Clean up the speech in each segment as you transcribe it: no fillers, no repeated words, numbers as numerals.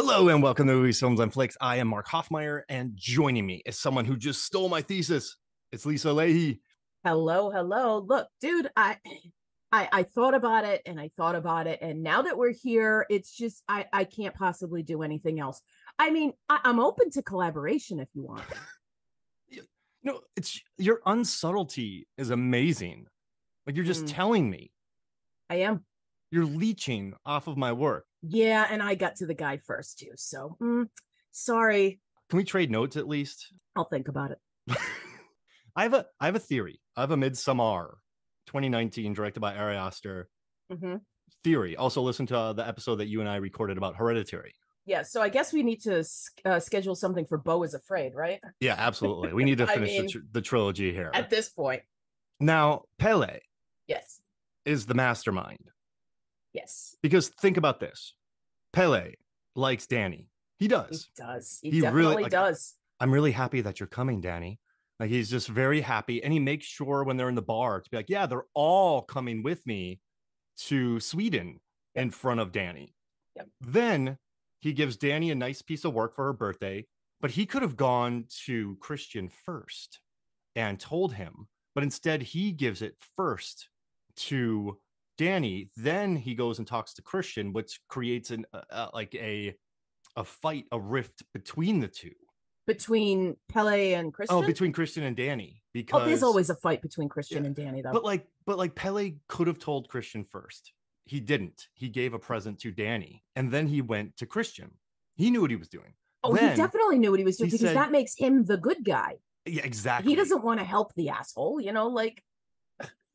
Hello and welcome to Movies, Films, and Flicks. I am Mark Hoffmeyer, and joining me is someone who just stole my thesis. It's Lisa Leahy. Hello, hello. Look, dude, I thought about it and I thought about it, and now that we're here, it's just I can't possibly do anything else. I mean, I'm open to collaboration if you want. It's your unsubtlety is amazing. Like you're just telling me. I am. You're leeching off of my work. Yeah, and I got to the guy first too. So, sorry. Can we trade notes at least? I'll think about it. I have a theory. I have a Midsommar 2019 directed by Ari Aster theory. Also listen to the episode that you and I recorded about Hereditary. Yeah, so I guess we need to schedule something for Beau is Afraid, right? Yeah, absolutely. We need to finish the trilogy here. At this point. Now, Pele Yes. is the mastermind. Yes. Because think about this. Pele likes Danny. He does. He does. He definitely does. I'm really happy that you're coming, Danny. Like he's just very happy. And he makes sure when they're in the bar to be like, yeah, they're all coming with me to Sweden in front of Danny. Yep. Then he gives Danny a nice piece of work for her birthday, but he could have gone to Christian first and told him, but instead he gives it first to Danny. Then he goes and talks to Christian, which creates a fight, a rift between the two. Between Pele and Christian? Oh, between Christian and Danny. Because there's always a fight between Christian and Danny, though. But like Pele could have told Christian first. He didn't. He gave a present to Danny, and then he went to Christian. He knew what he was doing. Oh, then, he definitely knew what he was doing because that makes him the good guy. Yeah, exactly. He doesn't want to help the asshole,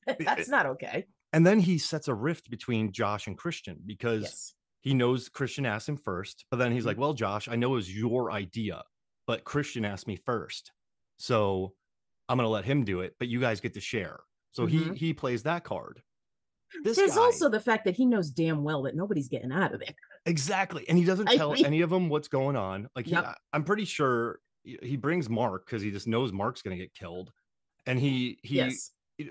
that's not okay. And then he sets a rift between Josh and Christian because he knows Christian asked him first, but then he's like, well, Josh, I know it was your idea, but Christian asked me first. So I'm going to let him do it, but you guys get to share. So he plays that card. There's also the fact that he knows damn well that nobody's getting out of there. Exactly. And he doesn't tell any of them what's going on. Like, I'm pretty sure he brings Mark because he just knows Mark's going to get killed. And he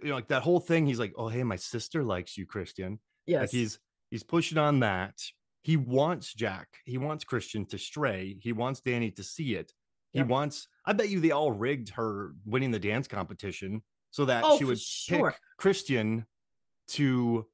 like that whole thing. He's like, oh, hey, my sister likes you, Christian. Yes. Like he's pushing on that. He wants He wants Christian to stray. He wants Danny to see it. He wants, I bet you they all rigged her winning the dance competition so that she would pick Christian to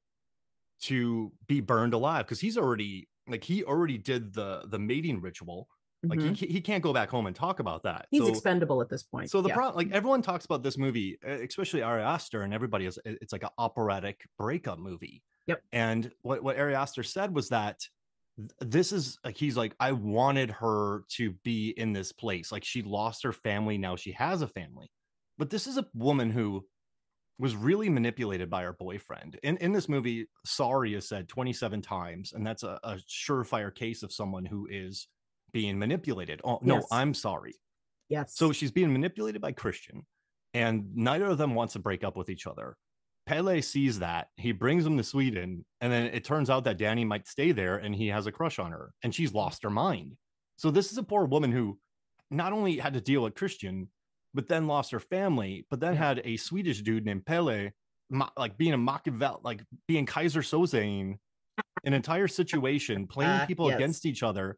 be burned alive, because he already did the mating ritual. Like he can't go back home and talk about that. He's expendable at this point. So the problem, like everyone talks about this movie, especially Ari Aster, and everybody is, it's like an operatic breakup movie. Yep. And what Ari Aster said was that this is like, he's like, I wanted her to be in this place. Like she lost her family. Now she has a family, but this is a woman who was really manipulated by her boyfriend. In this movie, sorry is said 27 times. And that's a surefire case of someone who is being manipulated. Oh, no, I'm sorry. Yes. So she's being manipulated by Christian, and neither of them wants to break up with each other. Pele sees that. He brings them to Sweden, and then it turns out that Danny might stay there, and he has a crush on her, and she's lost her mind. So this is a poor woman who not only had to deal with Christian, but then lost her family, but then had a Swedish dude named Pele, like being a Machiavelli, like being Kaiser Soze, an entire situation, playing people against each other,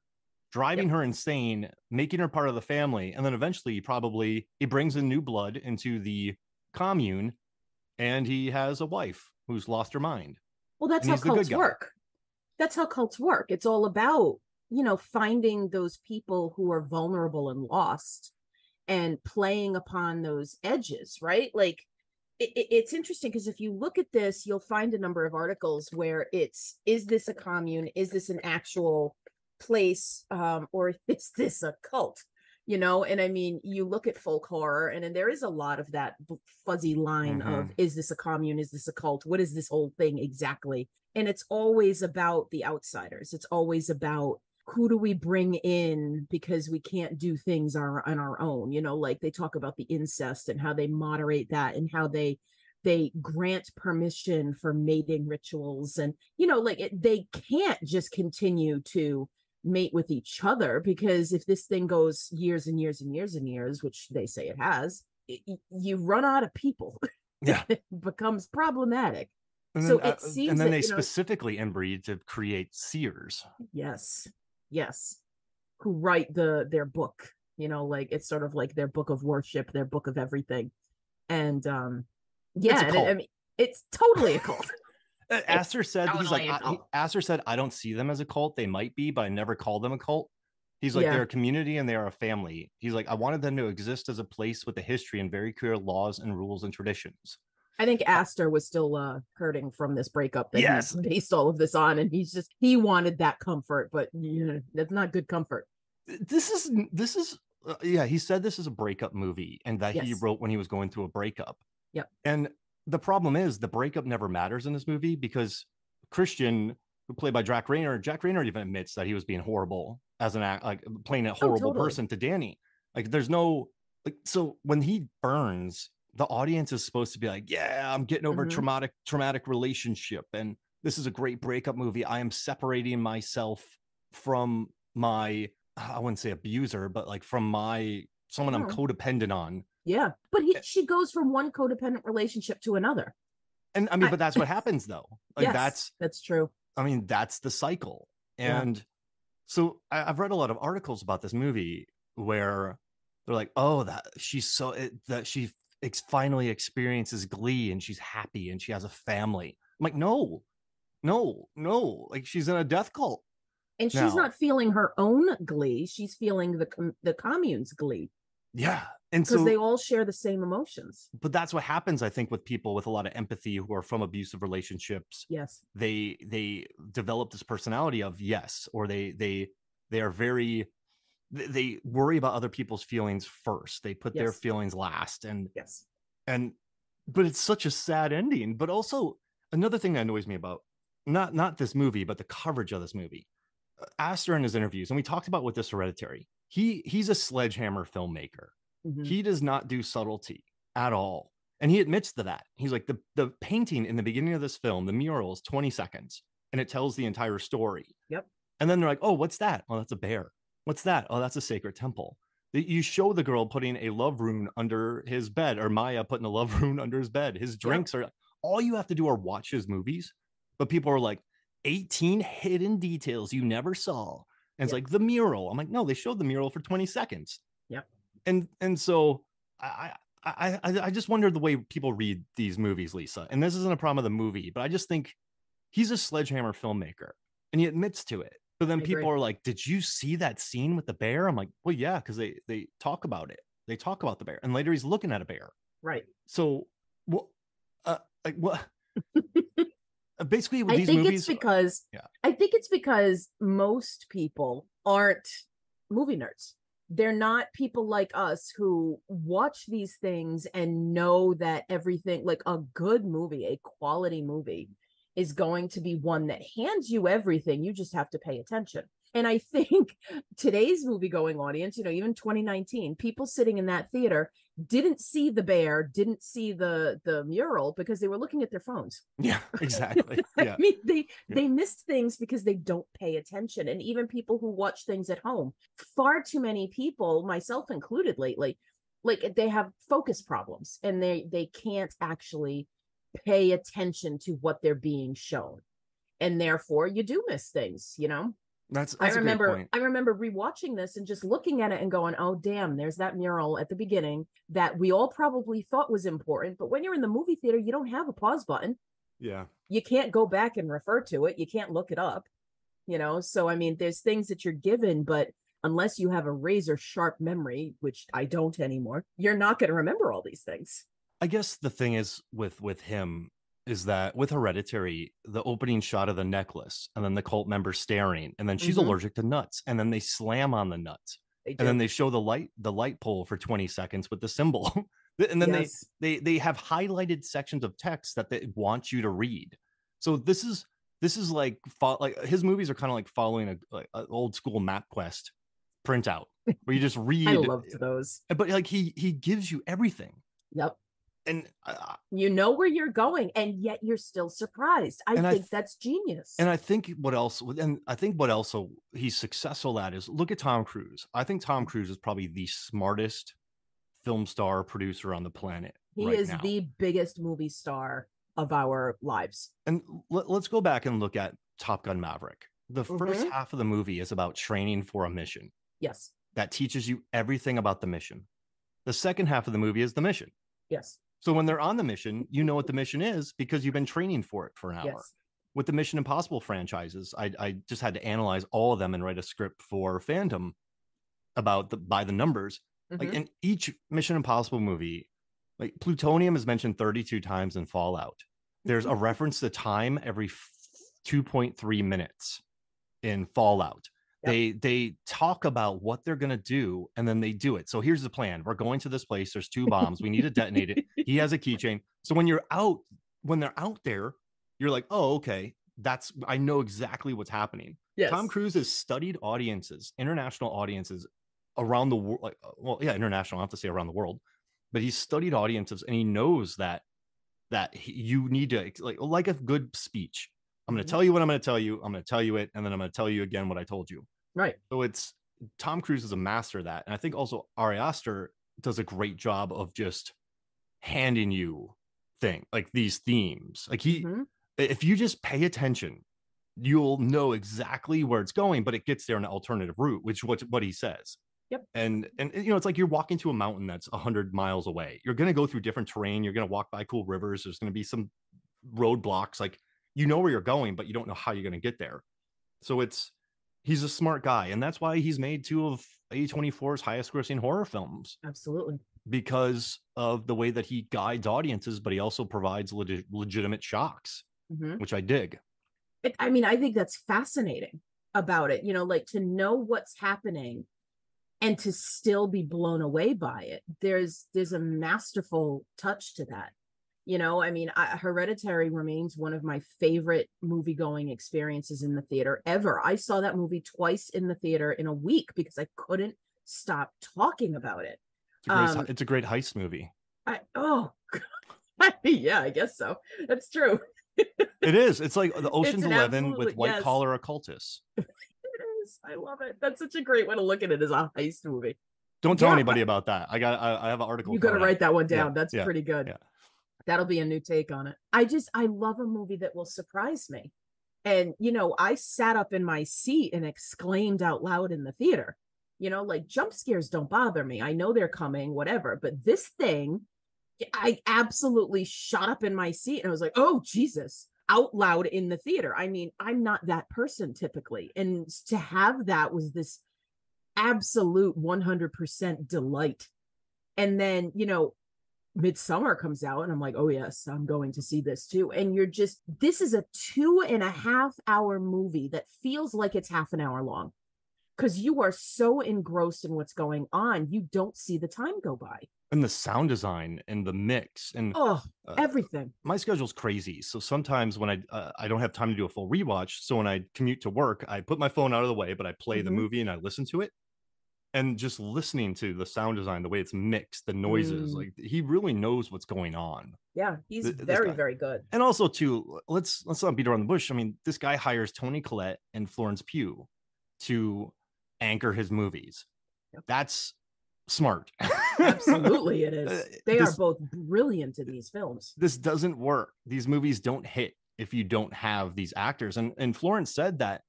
driving her insane, making her part of the family. And then eventually he brings in new blood into the commune, and he has a wife who's lost her mind. Well, that's how cults work. That's how cults work. It's all about, finding those people who are vulnerable and lost and playing upon those edges, right? Like it's interesting because if you look at this, you'll find a number of articles where is this a commune? Is this an actual place, or is this a cult? And I mean, you look at folk horror, and there is a lot of that fuzzy line of, is this a commune? Is this a cult? What is this whole thing exactly? And it's always about the outsiders. It's always about, who do we bring in because we can't do things on our own? Like they talk about the incest and how they moderate that, and how they grant permission for mating rituals. And, they can't just continue to mate with each other, because if this thing goes years and years and years and years, which they say it has, you run out of people. Yeah. It becomes problematic. And so then, it seems and then that, they specifically inbreed to create seers. Yes. who write their book, like it's sort of like their book of worship, their book of everything. And It's a cult. I mean, it's totally a cult. Aster said, totally he's like, Aster said, I don't see them as a cult. They might be, but I never called them a cult. He's like, they're a community and they are a family. He's like, I wanted them to exist as a place with a history and very clear laws and rules and traditions. I think Aster was still hurting from this breakup that he based all of this on, and he wanted that comfort, but that's not good comfort. This is he said this is a breakup movie, and that he wrote when he was going through a breakup. Yep. And the problem is the breakup never matters in this movie, because Christian, who played by Jack Reynor even admits that he was being horrible as an act, like playing a horrible person to Danny. Like there's no so when he burns, the audience is supposed to be like, yeah, I'm getting over a traumatic relationship, and this is a great breakup movie. I am separating myself from my, I wouldn't say abuser, but like from someone I'm codependent on. Yeah, but she goes from one codependent relationship to another. And I mean, but that's what happens though. Like yes, that's true. I mean, that's the cycle. And so I've read a lot of articles about this movie where they're like, oh, that she finally experiences glee and she's happy and she has a family. I'm like, no, like she's in a death cult. And she's not feeling her own glee. She's feeling the commune's glee. Yeah. And because they all share the same emotions. But that's what happens, I think, with people with a lot of empathy who are from abusive relationships. Yes. They develop this personality of or they are very, they worry about other people's feelings first. They put their feelings last. And but it's such a sad ending. But also another thing that annoys me about not this movie, but the coverage of this movie. Aster in his interviews, and we talked about with this Hereditary, he's a sledgehammer filmmaker. He does not do subtlety at all. And he admits to that. He's like, the painting in the beginning of this film, the mural, is 20 seconds and it tells the entire story. Yep. And then they're like, oh, what's that? Oh, that's a bear. What's that? Oh, that's a sacred temple. You show the girl putting a love rune under his bed, or Maya putting a love rune under his bed. His drinks are, all you have to do are watch his movies. But people are like, 18 hidden details you never saw. And it's like the mural. I'm like, no, they showed the mural for 20 seconds. Yep. And so I just wonder the way people read these movies, Lisa. And this isn't a problem of the movie, but I just think he's a sledgehammer filmmaker and he admits to it. But then people are like, did you see that scene with the bear? I'm like, well, yeah, because they talk about it. They talk about the bear. And later he's looking at a bear. Right. So what? Basically, with these movies, I think it's because most people aren't movie nerds. They're not people like us who watch these things and know that everything, like a good movie, a quality movie, is going to be one that hands you everything. You just have to pay attention. And I think today's movie-going audience, even 2019, people sitting in that theater didn't see the bear, didn't see the mural because they were looking at their phones. Yeah, exactly. Yeah. I mean, they missed things because they don't pay attention. And even people who watch things at home, far too many people, myself included lately, like they have focus problems and they can't actually pay attention to what they're being shown. And therefore you do miss things, That's I remember rewatching this and just looking at it and going, oh, damn, there's that mural at the beginning that we all probably thought was important. But when you're in the movie theater, you don't have a pause button. Yeah. You can't go back and refer to it. You can't look it up, So, I mean, there's things that you're given, but unless you have a razor sharp memory, which I don't anymore, you're not going to remember all these things. I guess the thing is with him is that with Hereditary, the opening shot of the necklace and then the cult member staring, and then she's allergic to nuts, and then they slam on the nuts, and then they show the light pole for 20 seconds with the symbol, and then they have highlighted sections of text that they want you to read. So this is like his movies are kind of like following a old school MapQuest printout where you just read. I loved those, but like he gives you everything. Yep. And you know where you're going, and yet you're still surprised. I think that's genius. And I think what else he's successful at is, look at Tom Cruise. I think Tom Cruise is probably the smartest film star producer on the planet. He is the biggest movie star of our lives. And let's go back and look at Top Gun Maverick. The first half of the movie is about training for a mission. Yes. That teaches you everything about the mission. The second half of the movie is the mission. Yes. So when they're on the mission, you know what the mission is because you've been training for it for an hour. Yes. With the Mission Impossible franchises, I just had to analyze all of them and write a script for fandom about by the numbers. Like in each Mission Impossible movie, like plutonium is mentioned 32 times in Fallout. There's a reference to time every 2.3 minutes in Fallout. Yep. They talk about what they're going to do and then they do it. So here's the plan. We're going to this place. There's 2 bombs. We need to detonate it. He has a keychain. So when they're out there, you're like, oh, okay. I know exactly what's happening. Yes. Tom Cruise has studied audiences, international audiences around the world. International. I have to say around the world, but he's studied audiences and he knows that you need to like a good speech. I'm going to tell you what I'm going to tell you. I'm going to tell you it. And then I'm going to tell you again what I told you. Right. So Tom Cruise is a master of that. And I think also Ari Aster does a great job of just handing you these themes. Like if you just pay attention, you'll know exactly where it's going, but it gets there in an alternative route, which what he says. Yep. And it's like you're walking to a mountain that's 100 miles away. You're going to go through different terrain. You're going to walk by cool rivers. There's going to be some roadblocks. Like, you know where you're going, but you don't know how you're going to get there. So he's a smart guy. And that's why he's made 2 of A24's highest grossing horror films. Absolutely. Because of the way that he guides audiences, but he also provides legitimate shocks, which I dig. I think that's fascinating about it, like to know what's happening and to still be blown away by it. There's a masterful touch to that. Hereditary remains one of my favorite movie-going experiences in the theater ever. I saw that movie twice in the theater in a week because I couldn't stop talking about it. It's a great heist movie. Yeah, I guess so. That's true. It is. It's like the Ocean's 11 with white collar occultists. It is. I love it. That's such a great way to look at it as a heist movie. Don't tell anybody about that. I have an article. You got to write that one down. That's pretty good. Yeah. That'll be a new take on it. I love a movie that will surprise me. And, I sat up in my seat and exclaimed out loud in the theater, like jump scares don't bother me. I know they're coming, whatever. But this thing, I absolutely shot up in my seat and I was like, oh, Jesus, out loud in the theater. I'm not that person typically. And to have that was this absolute 100% delight. And then, Midsommar comes out and I'm like, oh yes, I'm going to see this too. And this is a 2.5 hour movie that feels like it's half an hour long because you are so engrossed in what's going on. You don't see the time go by. And the sound design and the mix and everything. My schedule's crazy. So sometimes when I don't have time to do a full rewatch. So when I commute to work, I put my phone out of the way, but I play the movie and I listen to it. And just listening to the sound design, the way it's mixed, the noises, like he really knows what's going on. Yeah, he's very, very good. And also, too, let's not beat around the bush. I mean, this guy hires Toni Collette and Florence Pugh to anchor his movies. Yep. That's smart. Absolutely, it is. They are both brilliant in these films. This doesn't work. These movies don't hit if you don't have these actors. And Florence said that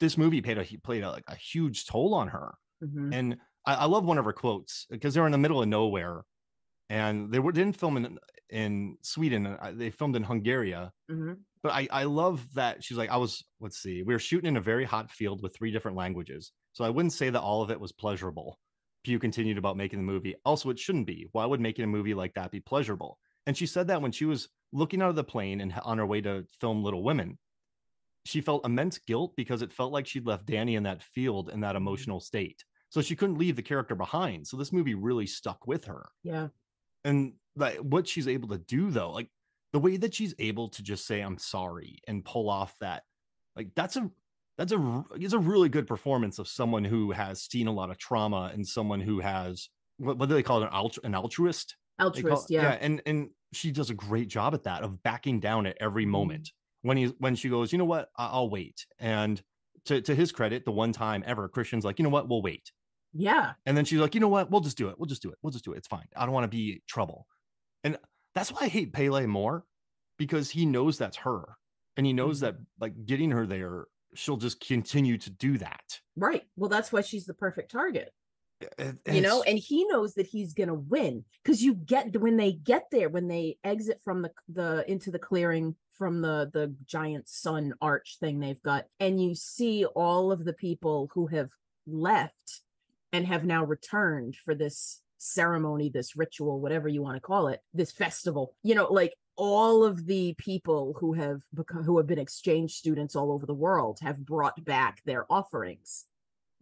this movie played a huge toll on her. And I love one of her quotes because they're in the middle of nowhere and they didn't film in Sweden. They filmed in Hungary. But I love that she's like, we were shooting in a very hot field with 3 different languages. So I wouldn't say that all of it was pleasurable. Pugh continued about making the movie. Also, it shouldn't be. Why would making a movie like that be pleasurable? And she said that when she was looking out of the plane and on her way to film Little Women, she felt immense guilt because it felt like she'd left Danny in that field in that emotional state. So she couldn't leave the character behind. So this movie really stuck with her. Yeah. And what she's able to do, though, like the way that she's able to just say, I'm sorry and pull off that, like, it's a really good performance of someone who has seen a lot of trauma and someone who has, what do they call it? An altruist? Altruist, yeah. And she does a great job at that, of backing down at every moment. When she goes, you know what, I'll wait. And to his credit, the one time ever, Christian's like, you know what, we'll wait. Yeah. And then she's like, you know what, we'll just do it. It's fine. I don't want to be trouble. And that's why I hate Pele more, because he knows that's her. And he knows that, like, getting her there she'll just continue to do that. Right. Well, that's why she's the perfect target. You know, and he knows that he's gonna win, because you get, when they get there, when they exit from the into the clearing from the giant sun arch thing they've got, and you see all of the people who have left and have now returned for this ceremony, this ritual, whatever you want to call it, this festival, you know, like all of the people who have been exchange students all over the world have brought back their offerings,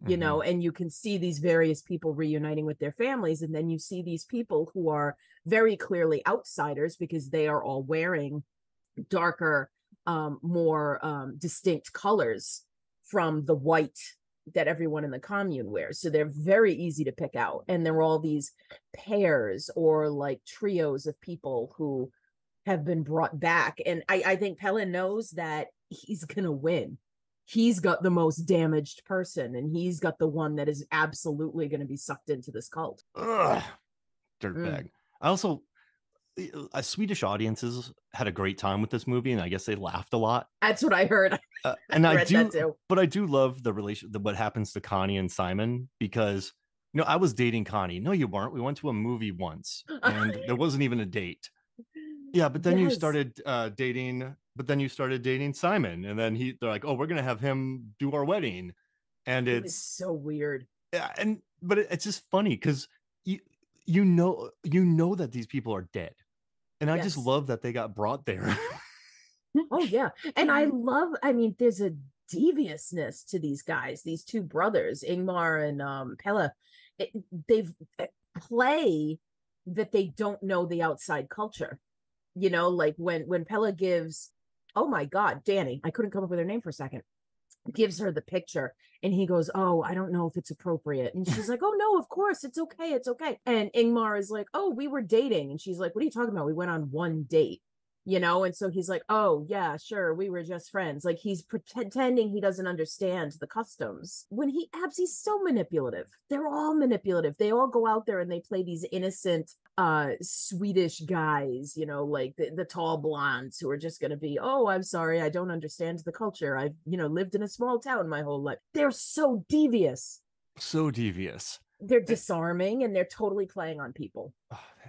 you know, and you can see these various people reuniting with their families. And then you see these people who are very clearly outsiders because they are all wearing darker, more distinct colors from the white that everyone in the commune wears. So they're very easy to pick out. And there are all these pairs or like trios of people who have been brought back. And I think Pelle knows that he's going to win. He's got the most damaged person, and he's got the one that is absolutely going to be sucked into this cult. Ugh, dirtbag. I also, Swedish audiences had a great time with this movie, and I guess they laughed a lot. That's what I heard. And I do, but I do love the relation, what happens to Connie and Simon, because you know, I was dating Connie. No, you weren't. We went to a movie once, and there wasn't even a date. Yeah, but then you started dating. But then you started dating Simon, and then they're like, "Oh, we're gonna have him do our wedding," and it's so weird. Yeah, but it's just funny because you know that these people are dead, and I just love that they got brought there. Oh yeah, and I mean, there's a deviousness to these guys, these two brothers, Ingmar and Pelle. They've play that they don't know the outside culture. You know, like when Pelle gives, oh my God, Danny, I couldn't come up with her name for a second, gives her the picture, and he goes, "Oh, I don't know if it's appropriate." And she's like, "Oh no, of course, it's okay, it's okay." And Ingmar is like, "Oh, we were dating." And she's like, "What are you talking about? We went on one date." You know, and so he's like, "Oh yeah, sure, we were just friends." Like he's pretending he doesn't understand the customs when he's so manipulative. They're all manipulative. They all go out there and they play these innocent Swedish guys, you know, like the tall blondes who are just going to be, "Oh, I'm sorry, I don't understand the culture. I've, you know, lived in a small town my whole life." They're so devious. They're disarming, and they're totally playing on people.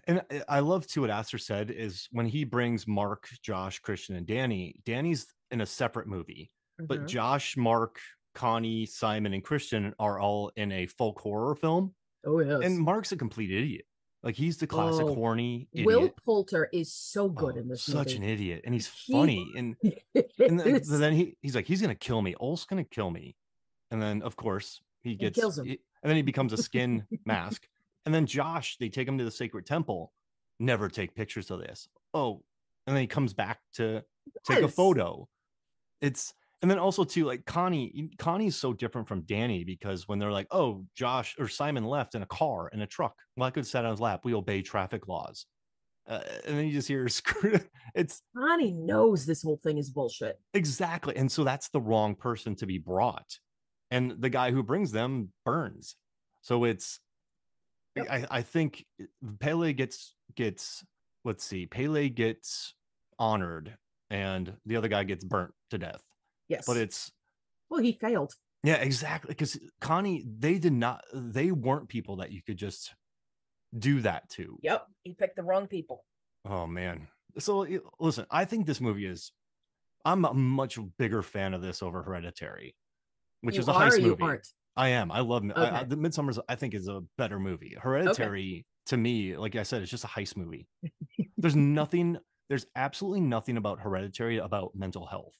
And I love too what Aster said is when he brings Mark, Josh, Christian, and Danny's in a separate movie, but Josh, Mark, Connie, Simon, and Christian are all in a folk horror film. Oh yes. And Mark's a complete idiot. Like he's the classic horny idiot. Will Poulter is so good in this movie. Such an idiot, and he's funny. And then he's like, he's gonna kill me. Ulf's gonna kill me. And then of course he kills him. And then he becomes a skin mask. And then Josh, they take him to the sacred temple. Never take pictures of this. Oh, and then he comes back to take a photo. And then also too, like Connie's so different from Danny, because when they're like, "Oh, Josh or Simon left in a car, in a truck. Well, I could sat on his lap. We obey traffic laws." And then you just hear Connie knows this whole thing is bullshit. Exactly. And so that's the wrong person to be brought. And the guy who brings them burns. So I think Pelle gets Pelle gets honored, and the other guy gets burnt to death. Yes. But he failed. Yeah, exactly. Because Connie, they weren't people that you could just do that to. Yep. He picked the wrong people. Oh man. So listen, I think this movie I'm a much bigger fan of this over Hereditary, which is a heist movie. I am. I love the Midsommar. I think is a better movie. Hereditary to me, like I said, it's just a heist movie. There's absolutely nothing about Hereditary about mental health.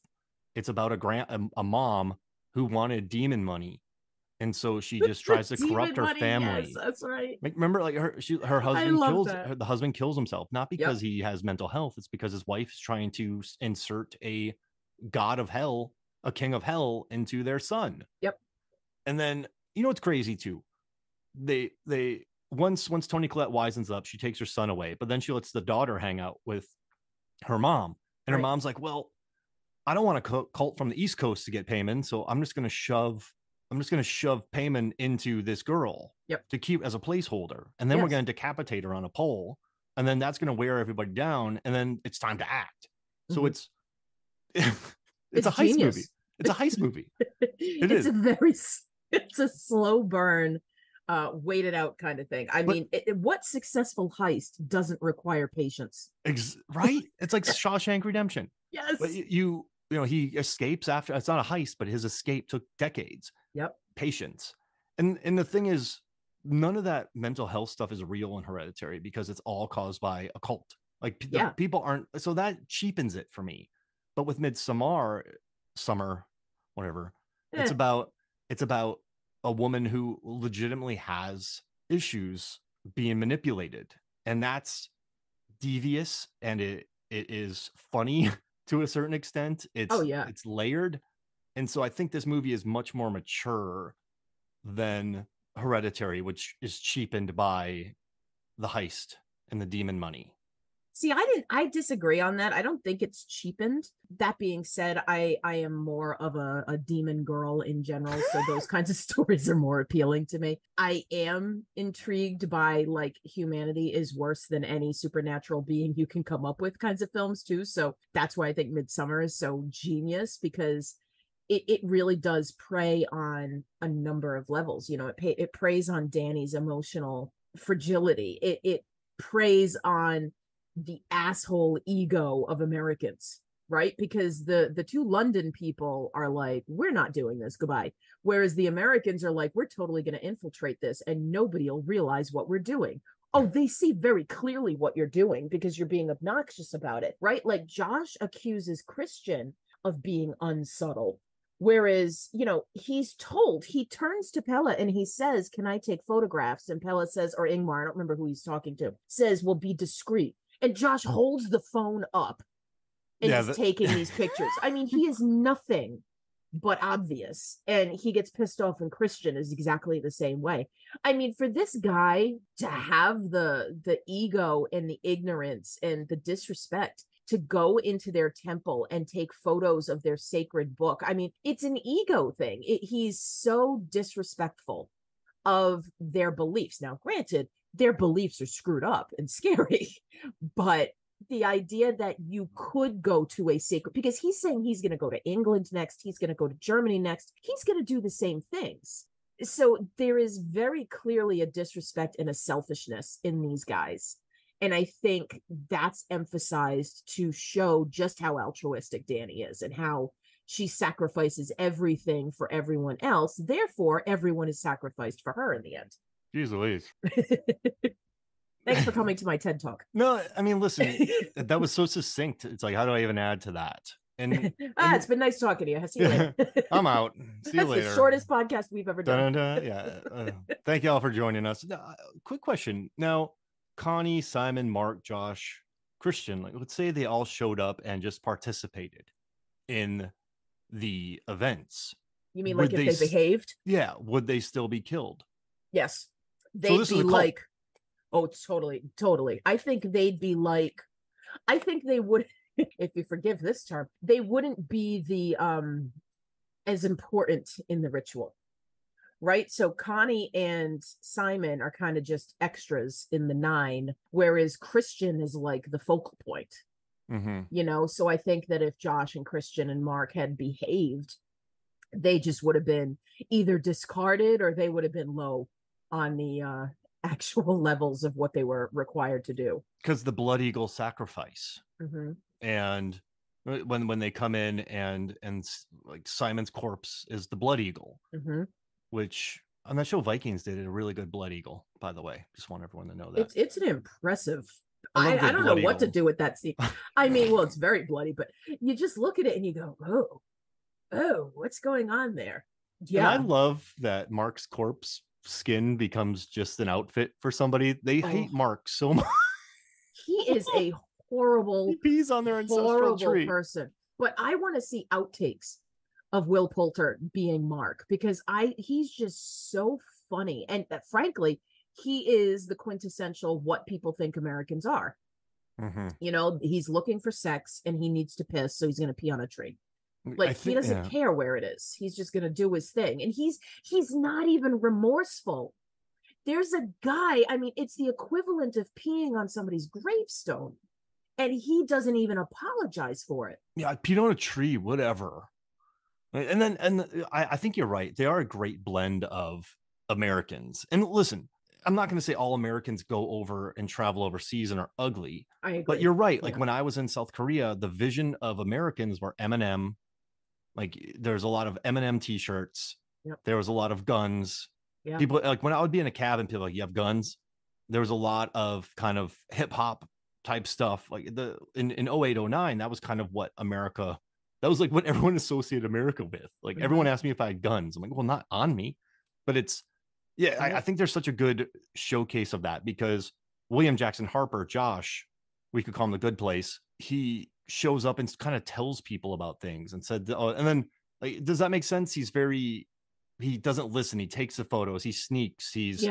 It's about a mom who wanted demon money, and so she just tries to corrupt her family. Yes, that's right. Like, remember, like her husband the husband kills himself, not because he has mental health. It's because his wife is trying to insert a god of hell, a king of hell, into their son. Yep. And then, you know what's crazy too? They once Toni Collette wisens up, she takes her son away, but then she lets the daughter hang out with her mom. And her mom's like, "Well, I don't want a cult from the East Coast to get payment, so I'm just gonna shove payment into this girl to keep as a placeholder. And then we're gonna decapitate her on a pole, and then that's gonna wear everybody down, and then it's time to act." So it's a heist movie. It's a heist movie. It's a slow burn, waited out kind of thing. I mean, what successful heist doesn't require patience? Right? It's like Shawshank Redemption. Yes. But you know, he escapes after. It's not a heist, but his escape took decades. Yep. Patience. And the thing is, none of that mental health stuff is real in Hereditary because it's all caused by a cult. Like people aren't, so that cheapens it for me. But with Midsommar, whatever, it's about a woman who legitimately has issues being manipulated, and that's devious, and it is funny to a certain extent. It's layered, and so I think this movie is much more mature than Hereditary, which is cheapened by the heist and the demon money. See, I disagree on that. I don't think it's cheapened. That being said, I am more of a demon girl in general, so those kinds of stories are more appealing to me. I am intrigued by like humanity is worse than any supernatural being you can come up with kinds of films too. So that's why I think Midsommar is so genius, because it really does prey on a number of levels. You know, it preys on Danny's emotional fragility. It preys on the asshole ego of Americans, right? Because the two London people are like, we're not doing this, goodbye. Whereas the Americans are like, we're totally going to infiltrate this and nobody will realize what we're doing. Oh, they see very clearly what you're doing because you're being obnoxious about it, right? Like Josh accuses Christian of being unsubtle. Whereas, you know, he turns to Pella and he says, can I take photographs? And Pella says, or Ingmar, I don't remember who he's talking to, says, well, be discreet. And Josh holds the phone up and is taking these pictures. I mean, he is nothing but obvious. And he gets pissed off, and Christian is exactly the same way. I mean, for this guy to have the ego and the ignorance and the disrespect to go into their temple and take photos of their sacred book, I mean, it's an ego thing. He's so disrespectful of their beliefs. Now, granted, their beliefs are screwed up and scary, but the idea that you could go to a sacred, because he's saying he's going to go to England next, he's going to go to Germany next, he's going to do the same things. So there is very clearly a disrespect and a selfishness in these guys. And I think that's emphasized to show just how altruistic Danny is and how she sacrifices everything for everyone else. Therefore, everyone is sacrificed for her in the end. Jeez Louise. Thanks for coming to my TED Talk. No, I mean, listen, that was so succinct. It's like, how do I even add to that? And it's been nice talking to you. See you later. I'm out. See you later. That's the shortest podcast we've ever done. Yeah. Thank you all for joining us. Quick question. Now, Connie, Simon, Mark, Josh, Christian, like, let's say they all showed up and just participated in the events. You mean like if they behaved? Yeah. Would they still be killed? Yes. They'd be like, oh, totally. I think they would, if you forgive this term, they wouldn't be the as important in the ritual, right? So Connie and Simon are kind of just extras in the 9, whereas Christian is like the focal point. Mm-hmm. You know, so I think that if Josh and Christian and Mark had behaved, they just would have been either discarded or they would have been low on the actual levels of what they were required to do. Because the Blood Eagle sacrifice. Mm-hmm. And when they come in and like Simon's corpse is the Blood Eagle, mm-hmm. which on that show Vikings did a really good Blood Eagle, by the way. Just want everyone to know that. It's an impressive. I don't know what to do with that scene. I mean, well, it's very bloody, but you just look at it and you go, oh, what's going on there? Yeah. And I love that Mark's corpse skin becomes just an outfit for somebody. They hate Mark so much. He is a horrible, he pees on their ancestral tree. person. But I want to see outtakes of Will Poulter being Mark, because he's just so funny. And frankly, he is the quintessential what people think Americans are. Mm-hmm. You know, he's looking for sex and he needs to piss, so he's going to pee on a tree. Like, he doesn't care where it is. He's just going to do his thing. And he's not even remorseful. There's a guy, I mean, it's the equivalent of peeing on somebody's gravestone. And he doesn't even apologize for it. Yeah, I peed on a tree, whatever. I think you're right. They are a great blend of Americans. And listen, I'm not going to say all Americans go over and travel overseas and are ugly. I agree. But you're right. Like Yeah. when I was in South Korea, the vision of Americans were Eminem. Like there's a lot of Eminem t-shirts. Yep. There was a lot of guns. Yeah. People like when I would be in a cab and people like, you have guns. There was a lot of kind of hip hop type stuff. Like in 08, 09, that was kind of what America, that was like what everyone associated America with. Like everyone asked me if I had guns. I'm like, well, not on me. But it's, yeah, I think there's such a good showcase of that because William Jackson Harper, Josh, we could call him the good place. He shows up and kind of tells people about things and said, oh, and then like, does that make sense? He doesn't listen. He takes the photos. He sneaks. He's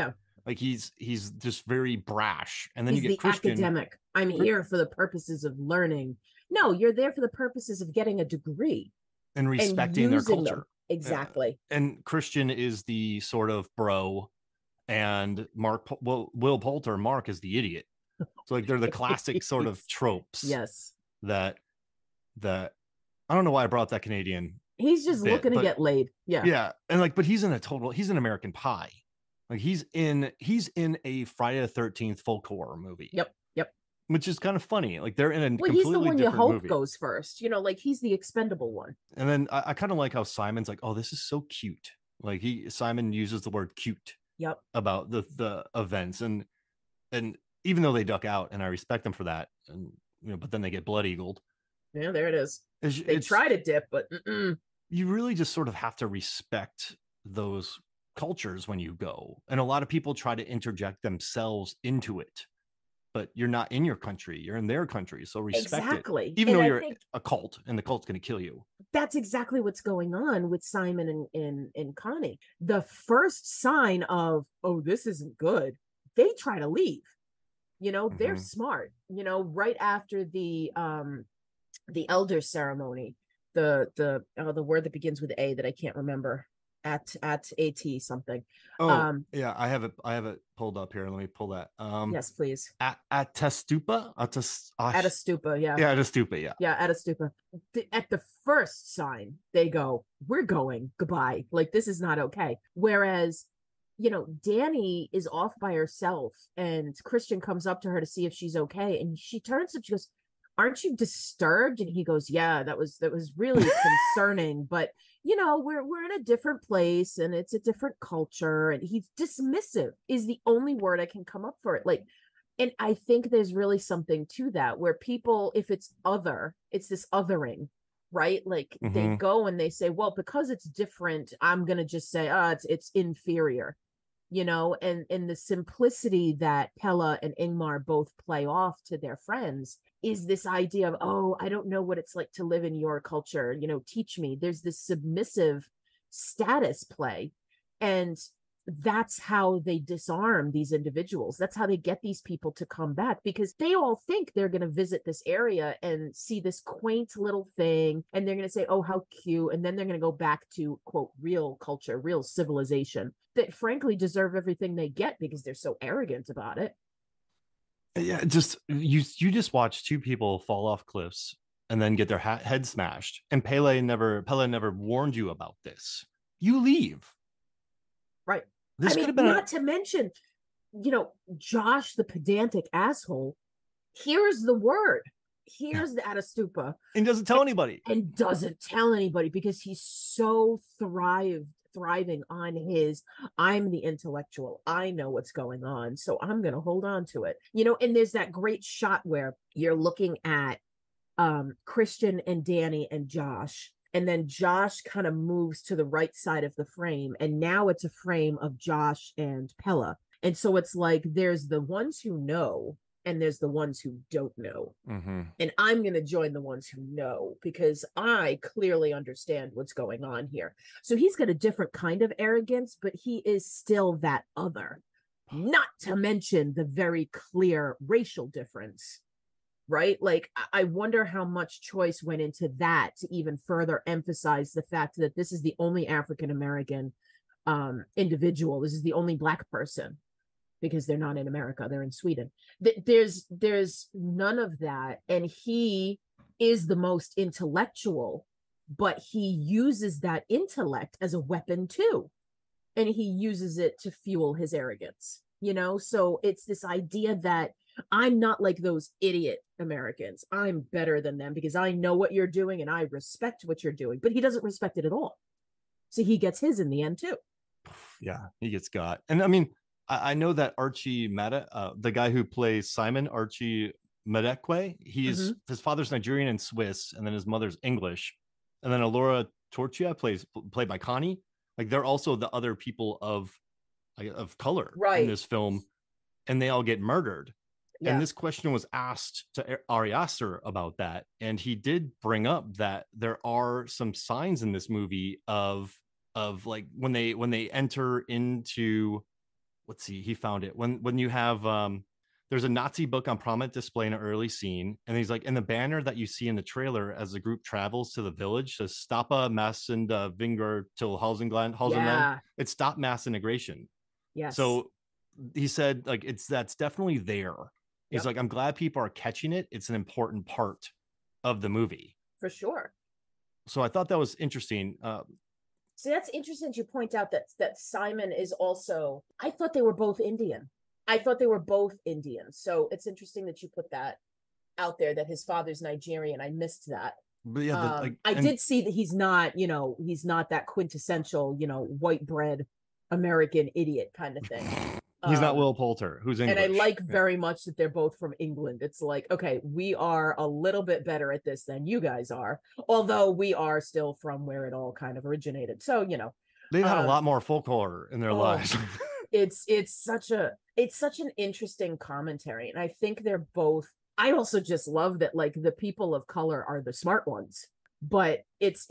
just very brash. And then he's you get the Christian. Academic. I'm here for the purposes of learning. No, you're there for the purposes of getting a degree and respecting their culture. Them. Exactly. And Christian is the sort of bro, and Will Poulter, Mark is the idiot. So like they're the classic sort of tropes. Yes. That I don't know why I brought up that Canadian. He's just looking to get laid. Yeah. Yeah. And like, but he's an American Pie. Like he's in a Friday the 13th folk horror movie. Yep. Which is kind of funny. Like they're in a completely he's the one you hope movie. Goes first. You know, like he's the expendable one. And then I kind of like how Simon's like, oh, this is so cute. Like Simon uses the word cute. Yep. About the events and even though they duck out, and I respect them for that, and but then they get blood eagled. Yeah, there it is. They try to dip, but you really just sort of have to respect those cultures when you go. And a lot of people try to interject themselves into it, but you're not in your country, you're in their country, so respect it. Even though you're a cult and the cult's going to kill you. That's exactly what's going on with Simon and Connie. The first sign of, oh, this isn't good, they try to leave. They're smart. Right after the elder ceremony, the word that begins with A that I can't remember, at AT something. Yeah, I have it pulled up here. Let me pull that. Yes, please. At Testupa, at a stupa, yeah. Yeah, at a stupa, yeah. Yeah, at a stupa. At the first sign, they go, we're going, goodbye. Like, this is not okay. Whereas, Danny is off by herself and Christian comes up to her to see if she's okay. And she turns to him, she goes, aren't you disturbed? And he goes, yeah, that was really concerning, but we're in a different place and it's a different culture. And he's dismissive is the only word I can come up for it. Like, and I think there's really something to that where people, if it's other, it's this othering, right? Like they go and they say, well, because it's different, I'm going to just say, it's inferior, and the simplicity that Pella and Ingmar both play off to their friends is this idea of, oh, I don't know what it's like to live in your culture, teach me. There's this submissive status play, and that's how they disarm these individuals. That's how they get these people to come back, because they all think they're going to visit this area and see this quaint little thing, and they're going to say, oh, how cute, and then they're going to go back to, quote, real culture, real civilization that frankly deserve everything they get because they're so arrogant about it. Yeah, just you just watch two people fall off cliffs and then get their head smashed, and Pella never warned you about this. You leave. Right. This could have been not to mention, Josh, the pedantic asshole, here's the word. Here's the Atastupa. And doesn't tell anybody. And doesn't tell anybody because he's so thriving on his, I'm the intellectual. I know what's going on. So I'm going to hold on to it. And there's that great shot where you're looking at Christian and Danny and Josh. And then Josh kind of moves to the right side of the frame. And now it's a frame of Josh and Pella. And so it's like there's the ones who know and there's the ones who don't know. And I'm going to join the ones who know because I clearly understand what's going on here. So he's got a different kind of arrogance, but he is still that other. Not to mention the very clear racial difference. Right? Like, I wonder how much choice went into that to even further emphasize the fact that this is the only African-American individual. This is the only Black person because they're not in America. They're in Sweden. There's none of that. And he is the most intellectual but he uses that intellect as a weapon too. And he uses it to fuel his arrogance, you know? So it's this idea that I'm not like those idiot Americans. I'm better than them because I know what you're doing and I respect what you're doing. But he doesn't respect it at all. So he gets his in the end too. Yeah, he gets got. And I mean, I know that Archie Meta, the guy who plays Simon, Archie Medekwe, his father's Nigerian and Swiss, and then his mother's English. And then Alora Torchia played by Connie. Like they're also the other people of color in this film, and they all get murdered. Yeah. And this question was asked to Ari Aster about that, and he did bring up that there are some signs in this movie of like when they enter into, let's see, he found it when you have there's a Nazi book on prominent display in an early scene, and he's like, in the banner that you see in the trailer as the group travels to the village, says "Stoppa mass and Vinger till Halsengland." Yeah. It's stop mass integration. Yes. So he said, like, that's definitely there. He's like, I'm glad people are catching it. It's an important part of the movie. For sure. So I thought that was interesting. So that's interesting to point out that Simon is also, I thought they were both Indian. So it's interesting that you put that out there, that his father's Nigerian. I missed that. But yeah, I did see that he's not that quintessential, white bread American idiot kind of thing. He's not Will Poulter, who's English. And I like very much that they're both from England. It's like, okay, we are a little bit better at this than you guys are, although we are still from where it all kind of originated. So, they've had a lot more folklore in their lives. It's such an interesting commentary. And I think they're both, I also just love that, like, the people of color are the smart ones. But it's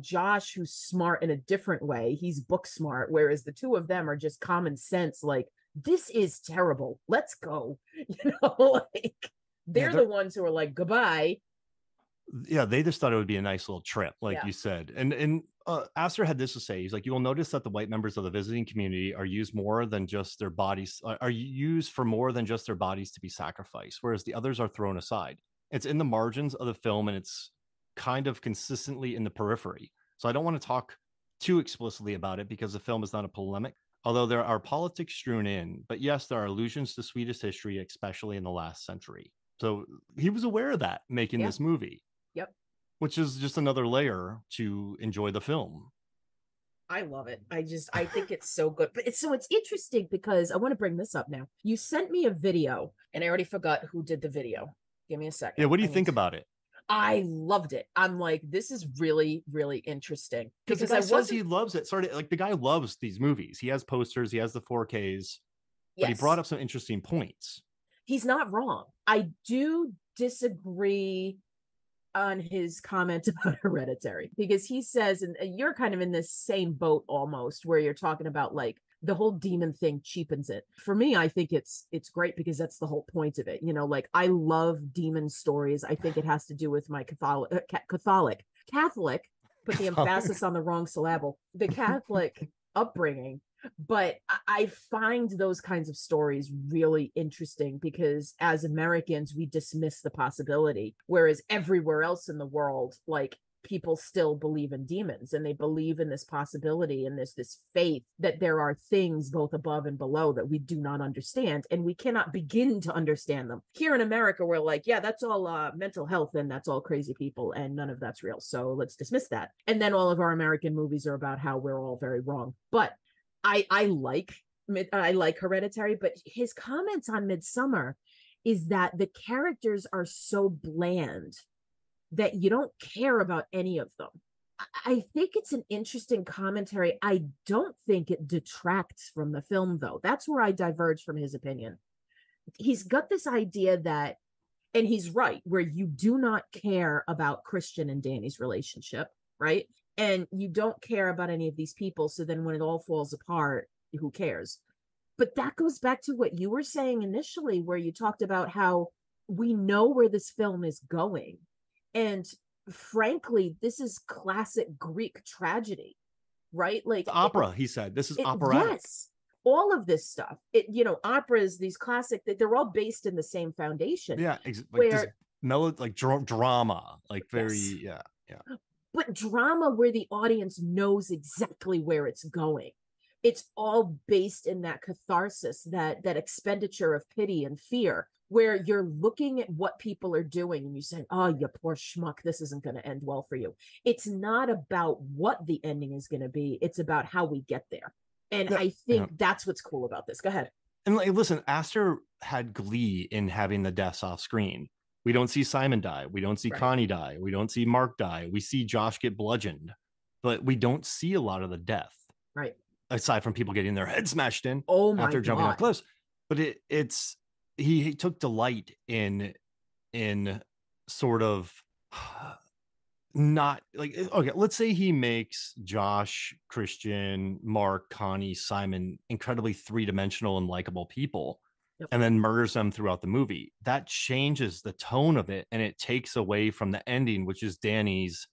Josh, who's smart in a different way. He's book smart, whereas the two of them are just common sense. Like, this is terrible. Let's go. Like they're the ones who are like, goodbye. Yeah, they just thought it would be a nice little trip, like you said. And Aster had this to say. He's like, you will notice that the white members of the visiting community are used more than just their bodies, are used for more than just their bodies to be sacrificed, whereas the others are thrown aside. It's in the margins of the film, and it's kind of consistently in the periphery. So I don't want to talk too explicitly about it because the film is not a polemic, although there are politics strewn in. But yes, there are allusions to Swedish history, especially in the last century. So he was aware of that making this movie. Yep. Which is just another layer to enjoy the film. I love it. I think it's so good. But it's interesting because I want to bring this up now. You sent me a video and I already forgot who did the video. Give me a second. Yeah, what do you think about it? I loved it. I'm like, this is really, really interesting. Because the guy says he loves it. Sort of like the guy loves these movies. He has posters, he has the 4Ks, but he brought up some interesting points. He's not wrong. I do disagree on his comment about Hereditary, because he says, and you're kind of in this same boat almost, where you're talking about like the whole demon thing cheapens it. For me, I think it's great because that's the whole point of it. Like, I love demon stories. I think it has to do with my Catholic, put the emphasis on the wrong syllable, the Catholic upbringing. But I find those kinds of stories really interesting because as Americans, we dismiss the possibility, whereas everywhere else in the world, like, people still believe in demons and they believe in this possibility, and there's this faith that there are things both above and below that we do not understand, and we cannot begin to understand them. Here in America, we're like, yeah, that's all mental health and that's all crazy people and none of that's real, so let's dismiss that. And then all of our American movies are about how we're all very wrong. But I like Hereditary, but his comments on Midsommar is that the characters are so bland that you don't care about any of them. I think it's an interesting commentary. I don't think it detracts from the film, though. That's where I diverge from his opinion. He's got this idea that, and he's right, where you do not care about Christian and Danny's relationship, right? And you don't care about any of these people. So then when it all falls apart, who cares? But that goes back to what you were saying initially, where you talked about how we know where this film is going. And frankly, this is classic Greek tragedy, right? Like it's opera, he said. This is operatic. Yes. All of this stuff. Operas, these classic, they're all based in the same foundation. Yeah. Like drama, like very, yeah. but drama where the audience knows exactly where it's going. It's all based in that catharsis, that expenditure of pity and fear, where you're looking at what people are doing and you say, oh, you poor schmuck, this isn't going to end well for you. It's not about what the ending is going to be. It's about how we get there. And I think that's what's cool about this. Go ahead. And like, listen, Aster had glee in having the deaths off screen. We don't see Simon die. We don't see Connie die. We don't see Mark die. We see Josh get bludgeoned, but we don't see a lot of the death. Right. Aside from people getting their head smashed in after jumping off cliffs. But it's he took delight in sort of not like, okay, let's say he makes Josh, Christian, Mark, Connie, Simon incredibly three-dimensional and likable people, and then murders them throughout the movie. That changes the tone of it, and it takes away from the ending, which is Danny's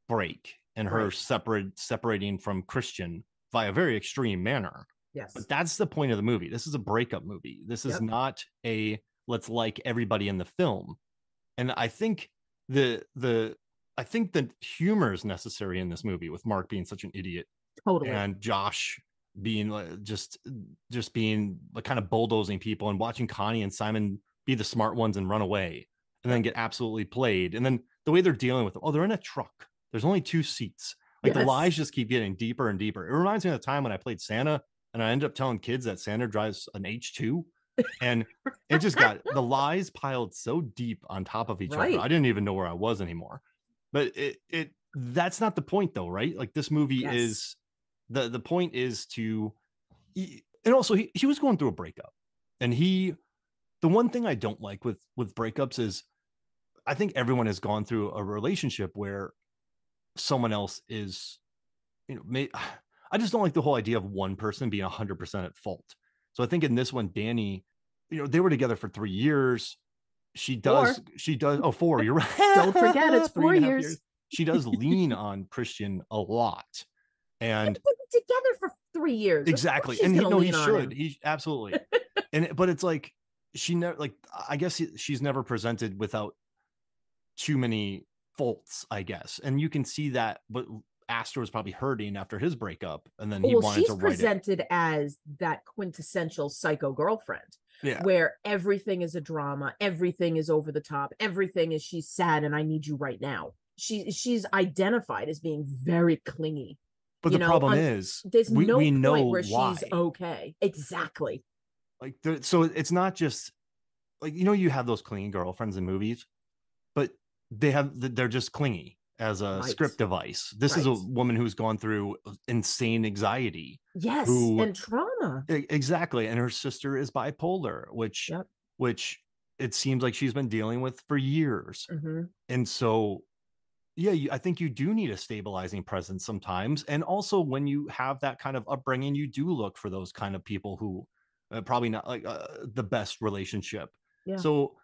break and her separating from Christian by a very extreme manner. Yes. But that's the point of the movie. This is a breakup movie. This is not a let's like everybody in the film. And I think the humor is necessary in this movie, with Mark being such an idiot. Totally. And Josh being just being like kind of bulldozing people, and watching Connie and Simon be the smart ones and run away and then get absolutely played. And then the way they're dealing with them. Oh, they're in a truck. There's only 2 seats. Like the lies just keep getting deeper and deeper. It reminds me of the time when I played Santa and I ended up telling kids that Santa drives an H2, and it just got the lies piled so deep on top of each other. I didn't even know where I was anymore. But that's not the point though, right? Like this movie is the point is to, and also he was going through a breakup, and the one thing I don't like with breakups is I think everyone has gone through a relationship where someone else is, I just don't like the whole idea of one person being 100% at fault. So I think in this one, Danny, they were together for 3 years. She does. 4. You're right. Don't forget, it's 4 years. She does lean on Christian a lot, and they've been together for 3 years. Exactly. And he should. He absolutely. But it's like she never, like, I guess she's never presented without too many faults, I guess, and you can see that. But Aster was probably hurting after his breakup, and then he wanted to write presented as that quintessential psycho girlfriend. Yeah. Where everything is a drama, everything is over the top, everything is she's sad and I need you right now. She's identified as being very clingy. But the problem is there's no we point know where why. She's okay. Exactly. Like so it's not just like, you have those clingy girlfriends in movies, but they're just clingy as a script device. This is a woman who's gone through insane anxiety. Yes, and trauma. Exactly. And her sister is bipolar, which it seems like she's been dealing with for years. Mm-hmm. And so, I think you do need a stabilizing presence sometimes. And also when you have that kind of upbringing, you do look for those kind of people who probably not like the best relationship. Yeah. So